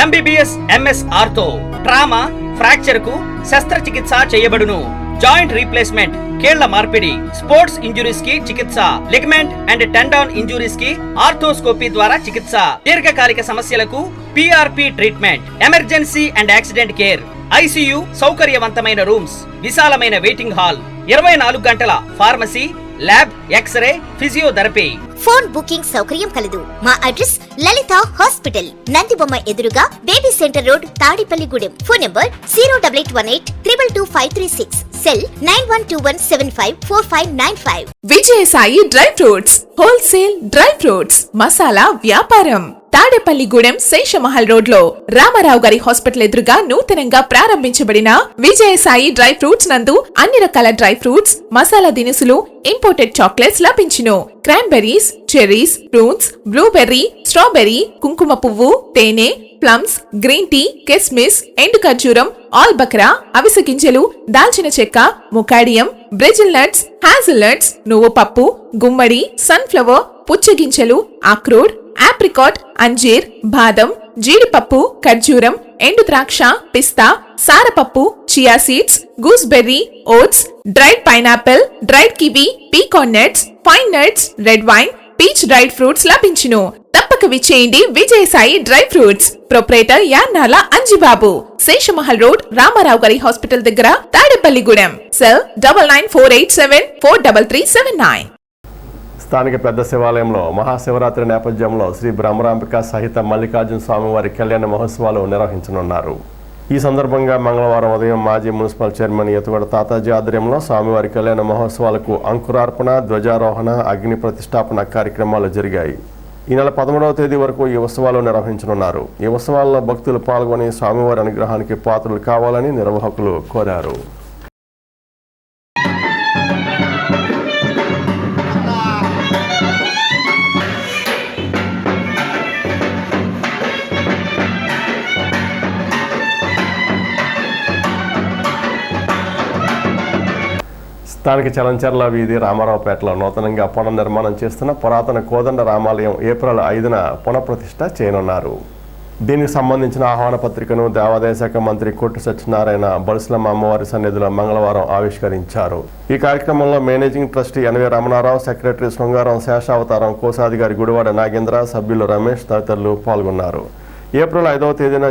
MBBS MS ortho. Trauma fracture కు శస్త్రచికిత్స చేయబడును. జాయింట్ రీప్లేస్మెంట్, కీళ్ల మార్పిడి, స్పోర్ట్స్ ఇంజురీస్ కి చికిత్స, లిగమెంట్ అండ్ టెండాన్ ఇంజురీస్ కి ఆర్థోస్కోపీ ద్వారా చికిత్స, దీర్ఘకాలిక సమస్యలకు PRP treatment, emergency and accident care, ICU సౌకర్యవంతమైన రూమ్స్, విశాలమైన వెయిటింగ్ హాల్, 24 గంటల pharmacy, lab, x-ray, physiotherapy. Phone booking సౌకర్యం కలదు. మా అడ్రస్ లలిత హాస్పిటల్, నందిబొమ్మ ఎదురుగా baby centre road, Tadipalligudem. Phone number 088822536, cell 9121754595. Vijayasai dry fruits wholesale dry fruits masala వ్యాపారం. తాడేపల్లిగూడెం శేషమహల్ రోడ్ లో రామారావు గారి హాస్పిటల్ ఎదురుగా నూతనంగా ప్రారంభించబడిన విజయసాయి డ్రై ఫ్రూట్స్ నందు అన్ని రకాల డ్రై ఫ్రూట్స్, మసాలా దినుసులు, ఇంపోర్టెడ్ చాక్లెట్స్ లభించును. Cranberries, cherries, prunes, blueberry, strawberry, కుంకుమ పువ్వు, తేనె, ప్లమ్స్, గ్రీన్ టీ, కిస్మిస్, ఎండు ఖర్జూరం, ఆల్ బక్రా, అవిసె గింజలు, దాల్చిన చెక్క, ముకాడియం, బ్రెజిల్ నట్స్, హ్యాజిల్ నట్స్, నువ్వు పప్పు, గుమ్మడి, సన్ఫ్లవర్, పుచ్చగింజలు, అక్రోడ్, ఆప్రికాట్, అంజీర్, బాదం, జీడిపప్పు, ఖర్జూరం, ఎండు ద్రాక్ష, పిస్తా, సారపప్పు, chia seeds, gooseberry, oats, dried pineapple, dried kiwi, pecan nuts, pine nuts, red wine, peach dried fruits లభించును. తప్పక విచ్చేయండి Vijayasai dry fruits. Proprietor Yannala Anjibabu, Seshamahal road, Ramarao గారి హాస్పిటల్ దగ్గర, తాడేపల్లిగూడెం. సెల్ 9948743379. స్థానిక పెద్ద శివాలయంలో మహాశివరాత్రి నేపథ్యంలో శ్రీ బ్రహ్మరాంబిక సహిత మల్లికార్జున స్వామివారి కళ్యాణ మహోత్సవాలు నిర్వహించనున్నారు. ఈ ఈ సందర్భంగా మంగళవారం ఉదయం మాజీ మున్సిపల్ చైర్మన్ ఎత్తుగడ తాతాజీ ఆధ్వర్యంలో స్వామివారి కళ్యాణ మహోత్సవాలకు అంకురార్పణ, ధ్వజారోహణ, అగ్ని ప్రతిష్టాపన కార్యక్రమాలు జరిగాయి. ఈ నెల 13వ తేదీ వరకు ఈ ఉత్సవాలు నిర్వహించనున్నారు. ఈ ఉత్సవాల్లో భక్తులు పాల్గొని స్వామివారి అనుగ్రహానికి పాత్రలు కావాలని నిర్వాహకులు కోరారు. స్థానిక చలంచర్ల వీధి రామారావుపేటలో నూతనంగా పునర్నిర్మాణం చేస్తున్న పురాతన కోదండ రామాలయం ఏప్రిల్ 5న పునఃప్రతిష్ఠ చేయనున్నారు. దీనికి సంబంధించిన ఆహ్వాన పత్రికను దేవాదాయ శాఖ మంత్రి కొట్టు సత్యనారాయణ బల్సులమ్మ అమ్మవారి సన్నిధిలో మంగళవారం ఆవిష్కరించారు. ఈ కార్యక్రమంలో managing trustee NV Ramana Rao, secretary Srungaram Seshavataram, కోశాధికారి గుడివాడ నాగేంద్ర, సభ్యులు రమేష్ తదితరులు పాల్గొన్నారు. ఏప్రిల్ 5వ తేదీన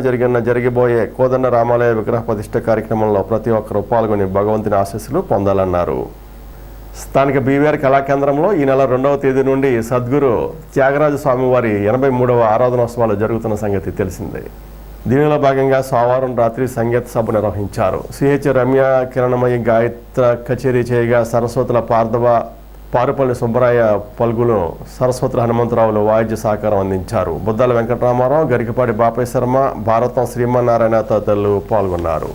జరగబోయే కోదండ రామాలయ విగ్రహ ప్రతిష్ఠ కార్యక్రమంలో ప్రతి ఒక్కరూ పాల్గొని భగవంతుని ఆశీస్సులు పొందాలన్నారు. స్థానిక బీవీఆర్ కళాకేంద్రంలో ఈ నెల 2వ తేదీ నుండి సద్గురు త్యాగరాజ స్వామివారి 83వ ఆరాధనోత్సవాలు జరుగుతున్న సంగతి తెలిసిందే. దీనిలో భాగంగా సోమవారం రాత్రి సంగీత సభ నిర్వహించారు. సిహెచ్ రమ్య, కిరణమయ్య గాయత్ర కచేరీ చేయగా సరస్వతుల పారుపల్లి సుబ్బరాయ పలుగులు, సరస్వతుల హనుమంతరావులు వాయిద్య సహకారం అందించారు. బుద్దాల వెంకటరామారావు, గరికపాటి బాపయ్య శర్మ, భారతం శ్రీమన్నారాయణ తదితరులు పాల్గొన్నారు.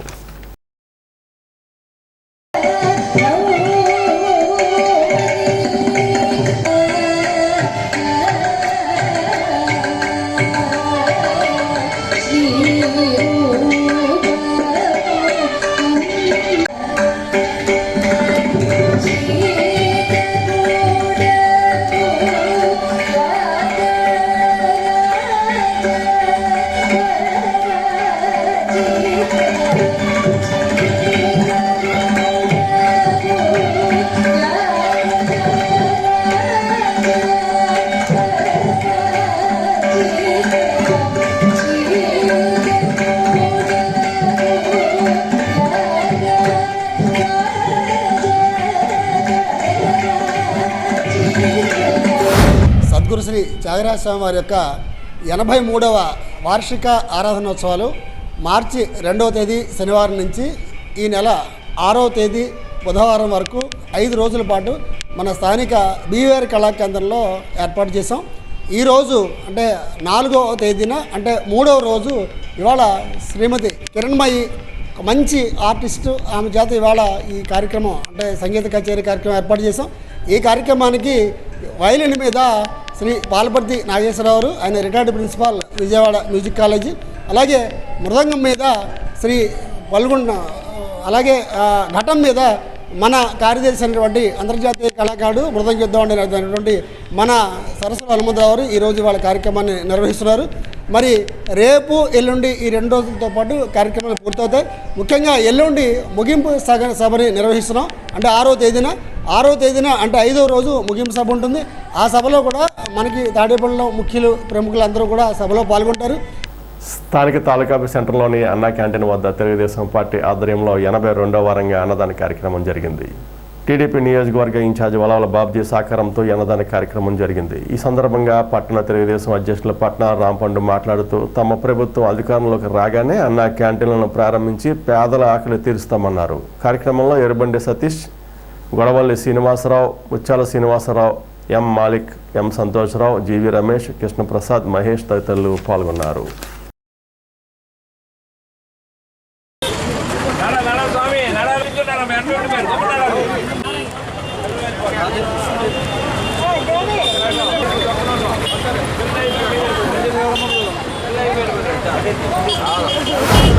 సద్గురు శ్రీ త్యాగరాజ స్వామి వారి యొక్క 83వ వార్షిక ఆరాధనోత్సవాలు మార్చి 2వ తేదీ శనివారం నుంచి ఈ నెల 6వ తేదీ బుధవారం వరకు 5 రోజుల పాటు మన స్థానిక బీవీఆర్ కళాకేంద్రంలో ఏర్పాటు చేసాం. ఈరోజు అంటే 4వ తేదీన అంటే 3వ రోజు ఇవాళ శ్రీమతి కిరణ్మయి మంచి ఆర్టిస్టు, ఆమె చేత ఇవాళ ఈ కార్యక్రమం అంటే సంగీత కచేరీ కార్యక్రమం ఏర్పాటు చేసాం. ఈ కార్యక్రమానికి వయలిన్ మీద శ్రీ పాలపర్తి నాగేశ్వరరావు, ఆయన retired principal Vijayawada music college, అలాగే మృదంగం మీద శ్రీ పల్గొండ, అలాగే ఘటం మీద మన కార్యదర్శి అయినటువంటి అంతర్జాతీయ కళాకారుడు మృదంగ యుద్ధం అనేటువంటి మన సరస్వతి హనుమంతరావు ఈరోజు వాళ్ళ కార్యక్రమాన్ని నిర్వహిస్తున్నారు. మరి రేపు ఎల్లుండి ఈ 2 రోజులతో పాటు కార్యక్రమాలు పూర్తవుతాయి. ముఖ్యంగా ఎల్లుండి ముగింపు సభని నిర్వహిస్తున్నాం. అంటే 6వ తేదీన అంటే 5వ రోజు ముగింపు సభ ఉంటుంది. ఆ సభలో కూడా మనకి తాడేపల్లిలో ప్రముఖులు అందరూ కూడా సభలో పాల్గొంటారు. స్థానిక తాలూకా సెంటర్లోని అన్నా క్యాంటీన్ వద్ద తెలుగుదేశం పార్టీ ఆధ్వర్యంలో 82వ వారంగా అన్నదాన కార్యక్రమం జరిగింది. టీడీపీ నియోజకవర్గ ఇన్ఛార్జ్ వలవల బాబ్జీ సహకారంతో అన్నదాన కార్యక్రమం జరిగింది. ఈ సందర్భంగా పట్టణ తెలుగుదేశం అధ్యక్షులు పట్నా రాంపండు మాట్లాడుతూ తమ ప్రభుత్వం అధికారంలోకి రాగానే అన్నా క్యాంటీన్లను ప్రారంభించి పేదల ఆకలి తీరుస్తామన్నారు. కార్యక్రమంలో ఎర్రబండి సతీష్, గొడవల్లి శ్రీనివాసరావు, ముత్యాల శ్రీనివాసరావు, ఎం మాలిక్, ఎం సంతోషరావు, జీవి రమేష్, కృష్ణప్రసాద్, మహేష్ తదితరులు పాల్గొన్నారు.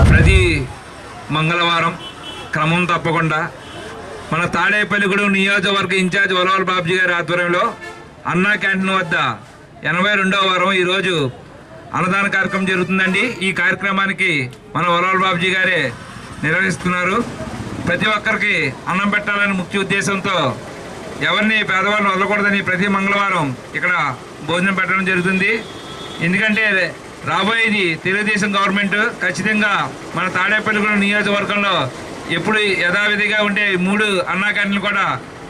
ప్రతి మంగళవారం క్రమం తప్పకుండా మన తాడేపల్లిగూడెం నియోజకవర్గ ఇన్ఛార్జ్ వలవల బాబ్జీ గారి ఆధ్వర్యంలో అన్నా క్యాంటీన్ వద్ద 82వ వారం ఈరోజు అన్నదాన కార్యక్రమం జరుగుతుందండి. ఈ కార్యక్రమానికి మన వలవల బాబ్జీ గారే నిర్వహిస్తున్నారు. ప్రతి ఒక్కరికి అన్నం పెట్టాలని ముఖ్య ఉద్దేశంతో ఎవరిని పేదవాళ్ళని వదలకూడదని ప్రతి మంగళవారం ఇక్కడ భోజనం పెట్టడం జరుగుతుంది. ఎందుకంటే రాబోయేది తెలుగుదేశం గవర్నమెంట్ ఖచ్చితంగా మన తాడేపల్లిగూడెం నియోజకవర్గంలో ఎప్పుడు యథావిధిగా ఉండే 3 అన్నా క్యాంటీన్లు కూడా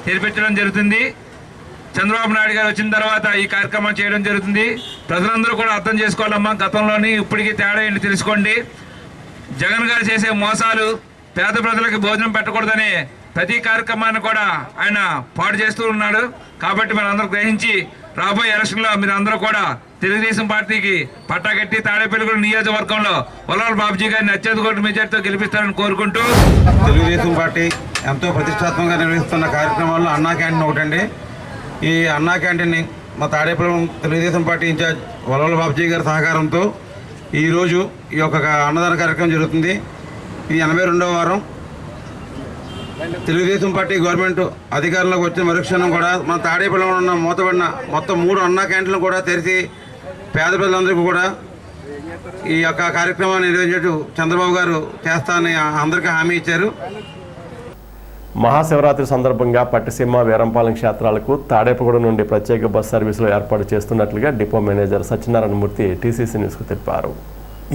తెరిపించడం జరుగుతుంది. చంద్రబాబు నాయుడు గారు వచ్చిన తర్వాత ఈ కార్యక్రమం చేయడం జరుగుతుంది. ప్రజలందరూ కూడా అర్థం చేసుకోవాలమ్మా, గతంలోని ఇప్పటికీ తేడా ఏంటి తెలుసుకోండి. జగన్ గారు చేసే మోసాలు, పేద ప్రజలకు భోజనం పెట్టకూడదనే ప్రతి కార్యక్రమాన్ని కూడా ఆయన పాడు చేస్తూ ఉన్నాడు. కాబట్టి మనందరూ గ్రహించి రాబోయే ఎలక్షన్లో మీరు అందరూ కూడా తెలుగుదేశం పార్టీకి పట్టాగట్టి తాడేపల్లిగూడెం నియోజకవర్గంలో వలవల బాబుజీ గారిని అత్యధిక మెజార్టీతో గెలిపిస్తారని కోరుకుంటూ, తెలుగుదేశం పార్టీ ఎంతో ప్రతిష్టాత్మకంగా నిర్వహిస్తున్న కార్యక్రమాల్లో అన్నా క్యాంటీన్ ఒకటండి. ఈ అన్నా క్యాంటీన్ని మా తాడేపల్లి తెలుగుదేశం పార్టీ ఇన్ఛార్జ్ వలవల బాబుజీ గారి సహకారంతో ఈరోజు ఈ యొక్క అన్నదాన కార్యక్రమం జరుగుతుంది. ఇది 82వ వారం. తెలుగుదేశం పార్టీ గవర్నమెంట్ అధికారంలోకి వచ్చిన మరుక్షణం కూడా మన తాడేపల్లిలో ఉన్న మూతబడిన మొత్తం 3 అన్నా క్యాంటీన్లు కూడా తెరిచి పేద ప్రజలందరికీ కూడా ఈ యొక్క కార్యక్రమాన్ని నిర్వహించు చంద్రబాబు గారు చేస్తానని అందరికీ హామీ ఇచ్చారు. మహాశివరాత్రి సందర్భంగా పట్టిసీమ వీరంపాలెం క్షేత్రాలకు తాడేపగూడెం నుండి ప్రత్యేక బస్ సర్వీసులు ఏర్పాటు చేస్తున్నట్లుగా డిపో మేనేజర్ సత్యనారాయణమూర్తి టీసీసీ న్యూస్కు తెలిపారు.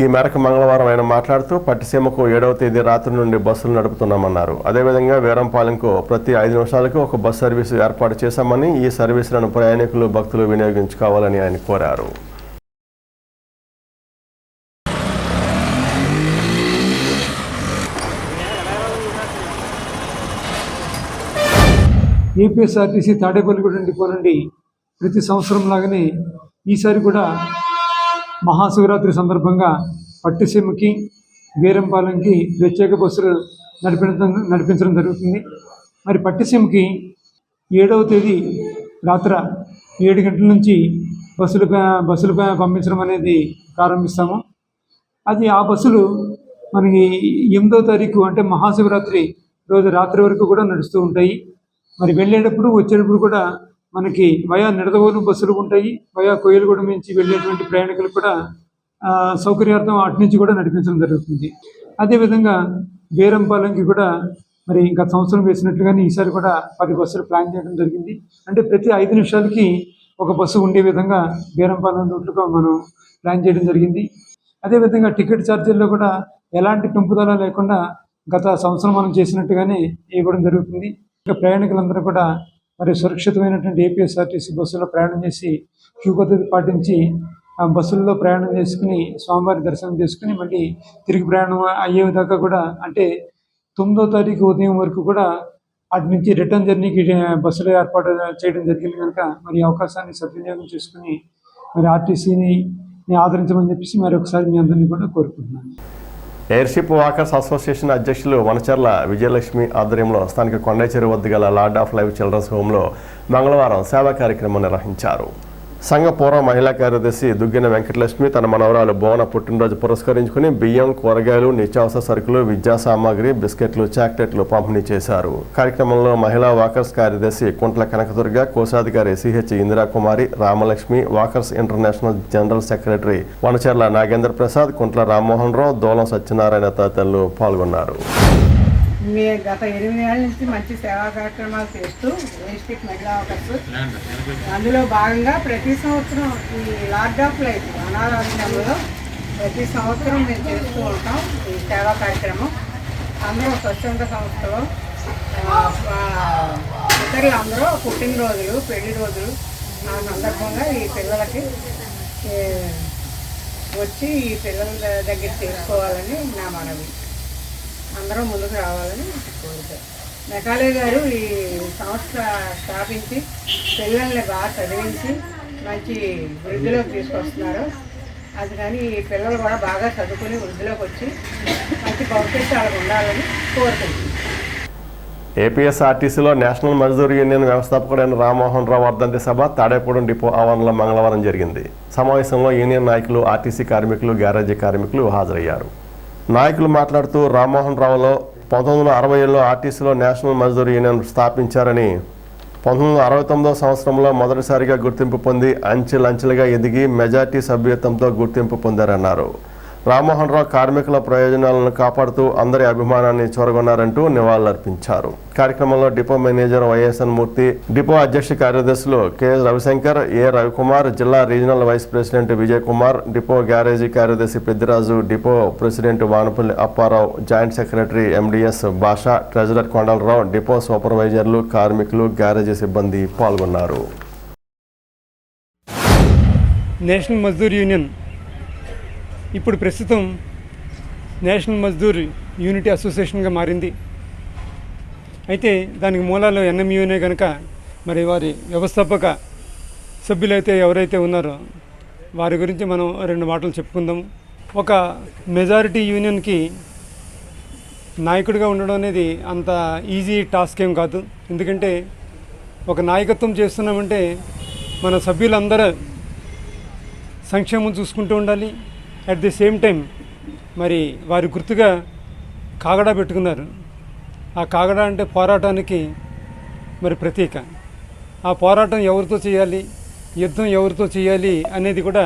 ఈ మేరకు మంగళవారం ఆయన మాట్లాడుతూ పట్టిసీమకు 7వ తేదీ రాత్రి నుండి బస్సులు నడుపుతున్నామన్నారు. అదేవిధంగా వీరంపాలెంకు ప్రతి 5 నిమిషాలకు ఒక బస్ సర్వీసు ఏర్పాటు చేశామని, ఈ సర్వీసులను ప్రయాణికులు భక్తులు వినియోగించుకోవాలని ఆయన కోరారు. ఏపీఎస్ఆర్టీసీ తాడేపల్లిగూడెం డిపో నుండి ప్రతి సంవత్సరం లాగానే ఈసారి కూడా మహాశివరాత్రి సందర్భంగా పట్టిసీమకి వీరంపాలెంకి ప్రత్యేక బస్సులు నడిపించడం జరుగుతుంది. మరి పట్టిసీమకి 7వ తేదీ రాత్రి 7 గంటల నుంచి బస్సులు పంపించడం అనేది ప్రారంభిస్తాము. అది ఆ బస్సులు మనకి 8వ తారీఖు అంటే మహాశివరాత్రి రోజు రాత్రి వరకు కూడా నడుస్తూ ఉంటాయి. మరి వెళ్ళేటప్పుడు వచ్చేటప్పుడు కూడా మనకి వయా నిడదవోలు బస్సులు ఉంటాయి. వయా కోయిలగూడెం నుంచి వెళ్ళేటువంటి ప్రయాణికులు కూడా సౌకర్యార్థం అటు నుంచి కూడా నడిపించడం జరుగుతుంది. అదేవిధంగా వీరంపాలెంకి కూడా మరి గత సంవత్సరం వేసినట్లుగానే ఈసారి కూడా 10 బస్సులు ప్లాన్ చేయడం జరిగింది. అంటే ప్రతి 5 నిమిషాలకి ఒక బస్సు ఉండే విధంగా వీరంపాలెం రూట్లుగా మనం ప్లాన్ చేయడం జరిగింది. అదేవిధంగా టికెట్ ఛార్జీల్లో కూడా ఎలాంటి పెంపుదల లేకుండా గత సంవత్సరం మనం చేసినట్టుగానే ఇవ్వడం జరుగుతుంది. ఇంకా ప్రయాణికులందరూ కూడా మరి సురక్షితమైనటువంటి ఏపీఎస్ఆర్టీసీ బస్సులో ప్రయాణం చేసి క్యూ పద్ధతి పాటించి బస్సుల్లో ప్రయాణం చేసుకుని స్వామివారి దర్శనం చేసుకుని మళ్ళీ తిరిగి ప్రయాణం అయ్యేదాకా కూడా అంటే 9వ తారీఖు ఉదయం వరకు కూడా అటు నుంచి రిటర్న్ జర్నీకి బస్సులు ఏర్పాటు చేయడం జరిగింది. కనుక మరి ఈ అవకాశాన్ని సద్వినియోగం చేసుకుని మరి ఆర్టీసీని ఆదరించమని చెప్పేసి మరొకసారి మీ అందరినీ కూడా కోరుకుంటున్నాను. ఎయిర్షిప్ వాకర్స్ అసోసియేషన్ అధ్యక్షులు వనచర్ల విజయలక్ష్మి ఆధ్వర్యంలో స్థానిక కొండైచెరు వద్ద గల లార్డ్ ఆఫ్ లైఫ్ చిల్డ్రన్స్ హోంలో మంగళవారం సేవా కార్యక్రమం నిర్వహించారు. సంఘ పూర్వ మహిళా కార్యదర్శి దుగ్గిన వెంకటలక్ష్మి తన మనవరాలు భువన పుట్టినరోజు పురస్కరించుకుని బియ్యం, కూరగాయలు, నిత్యావసర సరుకులు, విద్యా సామాగ్రి, బిస్కెట్లు, చాక్లెట్లు పంపిణీ చేశారు. కార్యక్రమంలో మహిళా వాకర్స్ కార్యదర్శి కుంట్ల కనకదుర్గ, కోశాధికారి CH Indirakumari, Ramalakshmi, Walkers International general secretary Vanacharla Nagendra Prasad, Kuntla Rammohan Rao, Dolam Satyanarayana తదితరులు పాల్గొన్నారు. గత 8 ఏళ్ళ నుంచి మంచి సేవా కార్యక్రమాలు చేస్తూ డిస్ట్రిక్ట్ మహిళా వాకర్స్ అందులో భాగంగా ప్రతి సంవత్సరం ఈ లార్డ్ ఆఫ్ లైఫ్ అనాథాశ్రమంలో ప్రతి సంవత్సరం మేము చేస్తూ ఉంటాం ఈ సేవా కార్యక్రమం. అందరూ స్వచ్ఛంద సంస్థలో ఇతరులు అందరూ పుట్టినరోజులు, పెళ్లి రోజులు ఆ సందర్భంగా ఈ పిల్లలకి వచ్చి ఈ పిల్లల దగ్గర చేసుకోవాలని నా మనవి. అందరూ ముందుకు రావాలని కోరుతారు. మెకాలే గారు ఈ సంస్థ స్థాపించి పిల్లల్ని బాగా చదివించి మంచి వృద్ధిలోకి తీసుకొస్తున్నారు. అది కానీ ఈ పిల్లలు కూడా బాగా చదువుకుని వృద్ధిలోకి వచ్చి మంచి భవిష్యత్తు వాళ్ళకు ఉండాలని కోరుకుంటున్నాను. ఏపీఎస్ఆర్టీసీలో నేషనల్ మజ్దూర్ యూనియన్ వ్యవస్థాపకుడైన రామ్మోహన్ రావు వర్ధంతి సభ తాడేపూడెం డిపో ఆవరణలో మంగళవారం జరిగింది. సమావేశంలో యూనియన్ నాయకులు, ఆర్టీసీ కార్మికులు, గ్యారేజీ కార్మికులు హాజరయ్యారు. నాయకులు మాట్లాడుతూ రామ్మోహన్ రావులో 1960లో ఆర్టీసీలో నేషనల్ మజ్దూర్ యూనియన్ స్థాపించారని, 1969వ సంవత్సరంలో మొదటిసారిగా గుర్తింపు పొంది అంచెలంచెలుగా ఎదిగి మెజార్టీ సభ్యత్వంతో గుర్తింపు పొందారన్నారు. రామ్మోహన్ రావు కార్మికుల ప్రయోజనాలను కాపాడుతూ అందరి అభిమానాన్ని చూరగొన్నారంటూ నివాళులర్పించారు. కార్యక్రమంలో depot manager YSN Murthy, depot అధ్యక్ష కార్యదర్శులు కె రవిశంకర్, ఏ రవికుమార్, జిల్లా regional vice president Vijay Kumar, depot garage కార్యదర్శి Peddiraju, depot president Vanapalli Apparao, joint secretary MDS Bhasha, treasurer Kondalarao, depot సూపర్వైజర్లు, కార్మికులు, గ్యారేజీ సిబ్బంది పాల్గొన్నారు. నేషనల్ మజ్దూర్ యూనియన్ ఇప్పుడు ప్రస్తుతం నేషనల్ మజ్దూర్ యూనిటీ అసోసియేషన్గా మారింది. అయితే దానికి మూలాలు ఎన్ఎంయూనే కనుక మరి వారి వ్యవస్థాపక సభ్యులైతే ఎవరైతే ఉన్నారో వారి గురించి మనం 2 మాటలు చెప్పుకుందాం. ఒక మెజారిటీ యూనియన్కి నాయకుడిగా ఉండడం అనేది అంత ఈజీ టాస్క్ ఏం కాదు. ఎందుకంటే ఒక నాయకత్వం చేస్తున్నామంటే మన సభ్యులందరూ సంక్షేమం చూసుకుంటూ ఉండాలి. అట్ ది సేమ్ టైం మరి వారి గుర్తుగా కాగడా పెట్టుకున్నారు. ఆ కాగడా అంటే పోరాటానికి మరి ప్రతీక. ఆ పోరాటం ఎవరితో చేయాలి, యుద్ధం ఎవరితో చేయాలి అనేది కూడా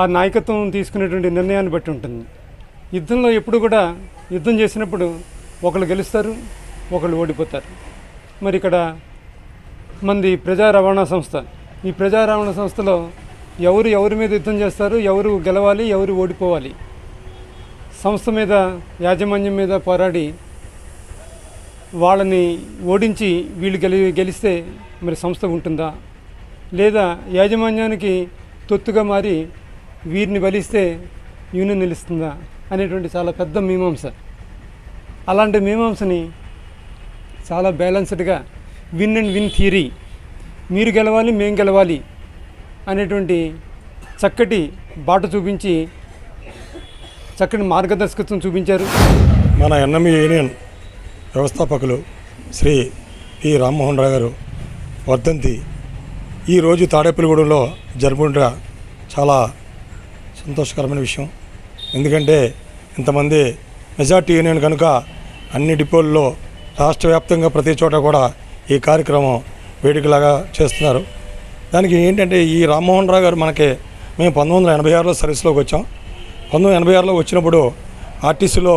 ఆ నాయకత్వం తీసుకునేటువంటి నిర్ణయాన్ని బట్టి ఉంటుంది. యుద్ధంలో ఎప్పుడు కూడా యుద్ధం చేసినప్పుడు ఒకళ్ళు గెలుస్తారు, ఒకళ్ళు ఓడిపోతారు. మరి ఇక్కడ మంది ప్రజా రవాణా సంస్థ. ఈ ప్రజా రవాణా సంస్థలో ఎవరి మీద యుద్ధం చేస్తారు, ఎవరు గెలవాలి, ఎవరు ఓడిపోవాలి, సంస్థ మీద యాజమాన్యం మీద పోరాడి వాళ్ళని ఓడించి వీళ్ళు గెలిస్తే మరి సంస్థ ఉంటుందా, లేదా యాజమాన్యానికి తొత్తుగా మారి వీరిని బలిస్తే యూనియన్ నిలుస్తుందా అనేటువంటి చాలా పెద్ద మీమాంస. అలాంటి మీమాంసని చాలా బ్యాలెన్స్డ్గా విన్ అండ్ విన్ థియరీ, మీరు గెలవాలి మేము గెలవాలి అనేటువంటి చక్కటి బాట చూపించి చక్కటి మార్గదర్శకత్వం చూపించారు. మన ఎన్ఎంఈ యూనియన్ వ్యవస్థాపకులు శ్రీ పి రామ్మోహన్ రావు గారు వర్ధంతి ఈరోజు తాడేపల్లిగూడెంలో జరుపుకుంటా చాలా సంతోషకరమైన విషయం. ఎందుకంటే ఇంతమంది మెజార్టీ యూనియన్ కనుక అన్ని డిపోల్లో రాష్ట్ర వ్యాప్తంగా ప్రతి చోట కూడా ఈ కార్యక్రమం వేడుకలాగా చేస్తున్నారు. దానికి ఏంటంటే ఈ రామ్మోహన్ రావు గారు మేము 1986లో సర్వీస్లోకి వచ్చాం. 1986లో వచ్చినప్పుడు ఆర్టీసీలో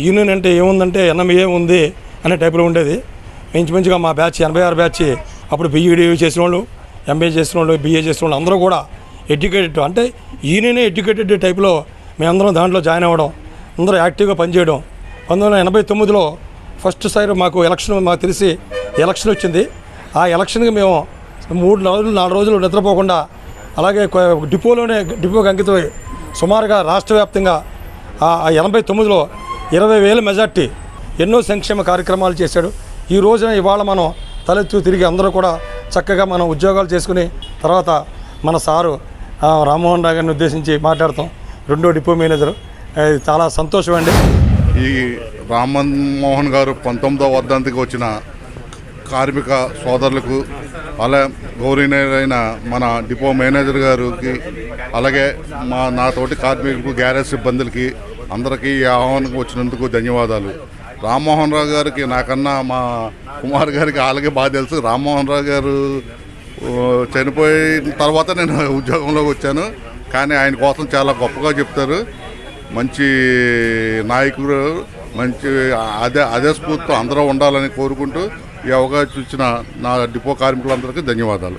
యూనియన్ అంటే ఏముందంటే ఎన్ఎంఏ ఉంది అనే టైపులో ఉండేది. మంచిగా మా బ్యాచ్ 86 బ్యాచ్ అప్పుడు బీఈడీ చేసిన వాళ్ళు, ఎంఏ చేసిన వాళ్ళు, బీఏ చేసిన వాళ్ళు అందరూ కూడా ఎడ్యుకేటెడ్, అంటే యూనియనే ఎడ్యుకేటెడ్ టైప్లో మేమందరం దాంట్లో జాయిన్ అవ్వడం, అందరూ యాక్టివ్గా పనిచేయడం. 1989లో ఫస్ట్ సారి మాకు తెలిసి ఎలక్షన్ వచ్చింది. ఆ ఎలక్షన్కి మేము 3-4 రోజులు నిద్రపోకుండా అలాగే డిపోకి అంకితమై సుమారుగా రాష్ట్ర వ్యాప్తంగా 89లో 20,000 మెజార్టీ ఎన్నో సంక్షేమ కార్యక్రమాలు చేశాడు. ఈ రోజున ఇవాళ మనం తలెత్తు తిరిగి అందరూ కూడా చక్కగా మనం ఉద్యోగాలు చేసుకుని తర్వాత మన సారు రామ్మోహన్ రావు గారిని ఉద్దేశించి మాట్లాడతాం. 2వ డిపో మేనేజరు. చాలా సంతోషం అండి. ఈ రామ్మోహన్ గారు 19వ వర్ధంతికి వచ్చిన కార్మిక సోదరులకు, అలాగే గౌరవనీయులైన మన డిపో మేనేజర్ గారికి, అలాగే నా తోటి కార్మికులకు, గ్యారేజ్ సిబ్బందులకి అందరికీ ఈ ఆహ్వానం వచ్చినందుకు ధన్యవాదాలు. రామ్మోహన్ రావు గారికి నాకన్నా మా కుమార్ గారికి అలాగే బాగా తెలుసు. రామ్మోహన్ రావు గారు చనిపోయిన తర్వాత నేను ఉద్యోగంలోకి వచ్చాను. కానీ ఆయన కోసం చాలా గొప్పగా చెప్తారు. మంచి నాయకుడు, మంచి అదే స్ఫూర్తితో అందరూ ఉండాలని కోరుకుంటూ ఈ అవకాశం ఇచ్చిన నా డిపో కార్మికులందరికీ ధన్యవాదాలు.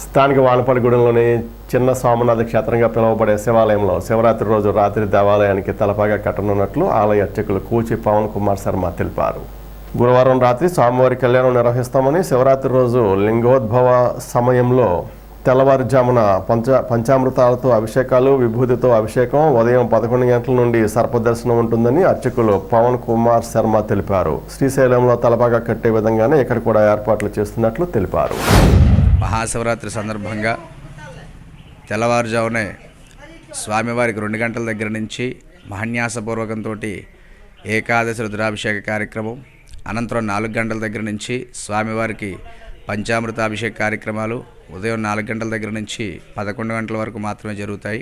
స్థానిక వానపల్లిగూడెంలోని చిన్న సోమనాథ క్షేత్రంగా పిలువబడే శివాలయంలో శివరాత్రి రోజు రాత్రి దేవాలయానికి తలపాగా కట్టనున్నట్లు ఆలయ అర్చకులు కూచి పవన్ కుమార్ శర్మ తెలిపారు. గురువారం రాత్రి స్వామివారి కళ్యాణం నిర్వహిస్తామని, శివరాత్రి రోజు లింగోద్భవ సమయంలో తెల్లవారుజామున పంచామృతాలతో అభిషేకాలు, విభూతితో అభిషేకం, ఉదయం 11 గంటల నుండి సర్పదర్శనం ఉంటుందని అర్చకులు పవన్ కుమార్ శర్మ తెలిపారు. శ్రీశైలంలో తలపాగా కట్టే విధంగానే ఇక్కడ కూడా ఏర్పాట్లు చేస్తున్నట్లు తెలిపారు. మహాశివరాత్రి సందర్భంగా తెల్లవారుజామునే స్వామివారికి 2 గంటల దగ్గర నుంచి మహాన్యాసపూర్వకంతో ఏకాదశి రుద్రాభిషేక కార్యక్రమం, అనంతరం 4 గంటల దగ్గర నుంచి స్వామివారికి పంచామృతాభిషేక కార్యక్రమాలు ఉదయం 4 గంటల దగ్గర నుంచి 11 గంటల వరకు మాత్రమే జరుగుతాయి.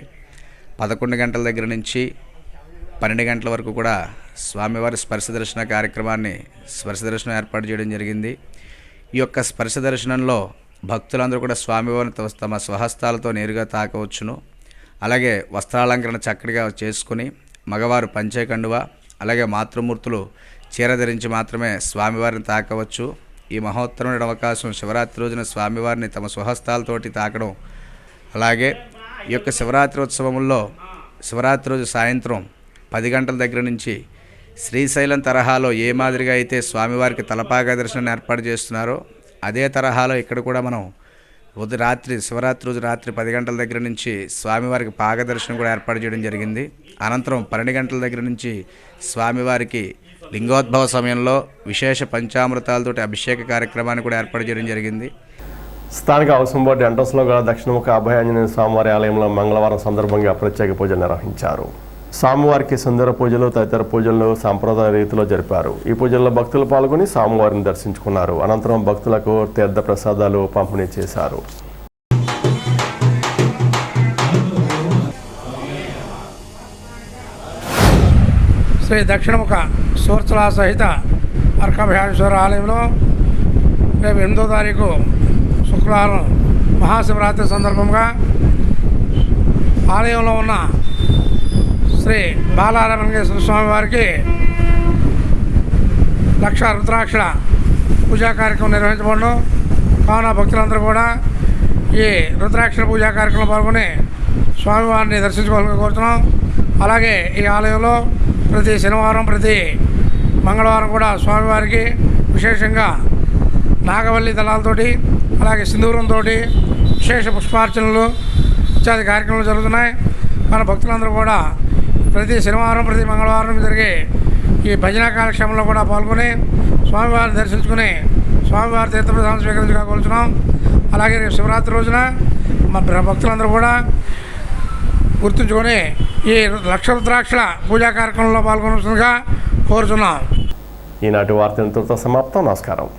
11 గంటల దగ్గర నుంచి 12 గంటల వరకు కూడా స్వామివారి స్పర్శ దర్శన కార్యక్రమాన్ని స్పర్శ దర్శనం ఏర్పాటు చేయడం జరిగింది. ఈ యొక్క స్పర్శ దర్శనంలో భక్తులందరూ కూడా స్వామివారిని తమ స్వహస్తాలతో నేరుగా తాకవచ్చును. అలాగే వస్త్రాలంకరణ చక్కటిగా చేసుకుని మగవారు పంచే కండువ, అలాగే మాతృమూర్తులు చీర ధరించి మాత్రమే స్వామివారిని తాకవచ్చు. ఈ మహోత్తరమైన అవకాశం శివరాత్రి రోజున స్వామివారిని తమ స్వహస్తాలతోటి తాకడం. అలాగే ఈ యొక్క శివరాత్రి ఉత్సవంలో శివరాత్రి రోజు సాయంత్రం 10 గంటల దగ్గర నుంచి శ్రీశైలం తరహాలో ఏ మాదిరిగా అయితే స్వామివారికి తలపాగా దర్శనాన్ని ఏర్పాటు చేస్తున్నారో అదే తరహాలో ఇక్కడ కూడా మనం శివరాత్రి రోజు రాత్రి 10 గంటల దగ్గర నుంచి స్వామివారికి పాగదర్శనం కూడా ఏర్పాటు చేయడం జరిగింది. అనంతరం 12 గంటల దగ్గర నుంచి స్వామివారికి లింగోద్భవ సమయంలో విశేష పంచామృతాలతోటి అభిషేక కార్యక్రమాన్ని కూడా ఏర్పాటు చేయడం జరిగింది. స్థానిక హౌసింగ్ బోర్డు ఎంట్రన్స్లో గల దక్షిణముఖ అభయ ఆంజనేయ స్వామివారి ఆలయంలో మంగళవారం సందర్భంగా ప్రత్యేక పూజలు నిర్వహించారు. స్వామివారికి సుందర పూజలు తదితర పూజలను సాంప్రదాయ రీతిలో జరిపారు. ఈ పూజల్లో భక్తులు పాల్గొని స్వామివారిని దర్శించుకున్నారు. అనంతరం భక్తులకు తీర్థ ప్రసాదాలు పంపిణీ చేశారు. శ్రీ దక్షిణముఖ సూర్చల సహిత అర్కభయాంశ్వర ఆలయంలో రేపు 8వ తారీఖు శుక్రవారం మహాశివరాత్రి సందర్భంగా ఆలయంలో ఉన్న శ్రీ బాలారమణేశ్వర స్వామి వారికి 1,00,000 రుద్రాక్షల పూజా కార్యక్రమం నిర్వహించబడను. కావున భక్తులందరూ కూడా ఈ రుద్రాక్షల పూజా కార్యక్రమంలో పాల్గొని స్వామివారిని దర్శించుకోవాలని కోరుతున్నాం. అలాగే ఈ ఆలయంలో ప్రతి శనివారం ప్రతి మంగళవారం కూడా స్వామివారికి విశేషంగా నాగవల్లి దళాలతోటి అలాగే సింధూరంతో విశేష పుష్పార్చనలు ఇత్యాది కార్యక్రమాలు జరుగుతున్నాయి. మన భక్తులందరూ కూడా ప్రతి శనివారం ప్రతి మంగళవారం జరిగే ఈ భజన కార్యక్రమంలో కూడా పాల్గొని స్వామివారిని దర్శించుకుని స్వామివారి తీర్థప్రసాదం స్వీకరించగా కోరుతున్నాం. అలాగే రేపు శివరాత్రి రోజున మన భక్తులందరూ కూడా గుర్తుంచుకొని ఈ 1,00,000 రుద్రాక్షల పూజా కార్యక్రమంలో పాల్గొనవలసిందిగా కోరుతున్నాం. ఈనాటి వార్త ఇంతటితో సమాప్తం. నమస్కారం.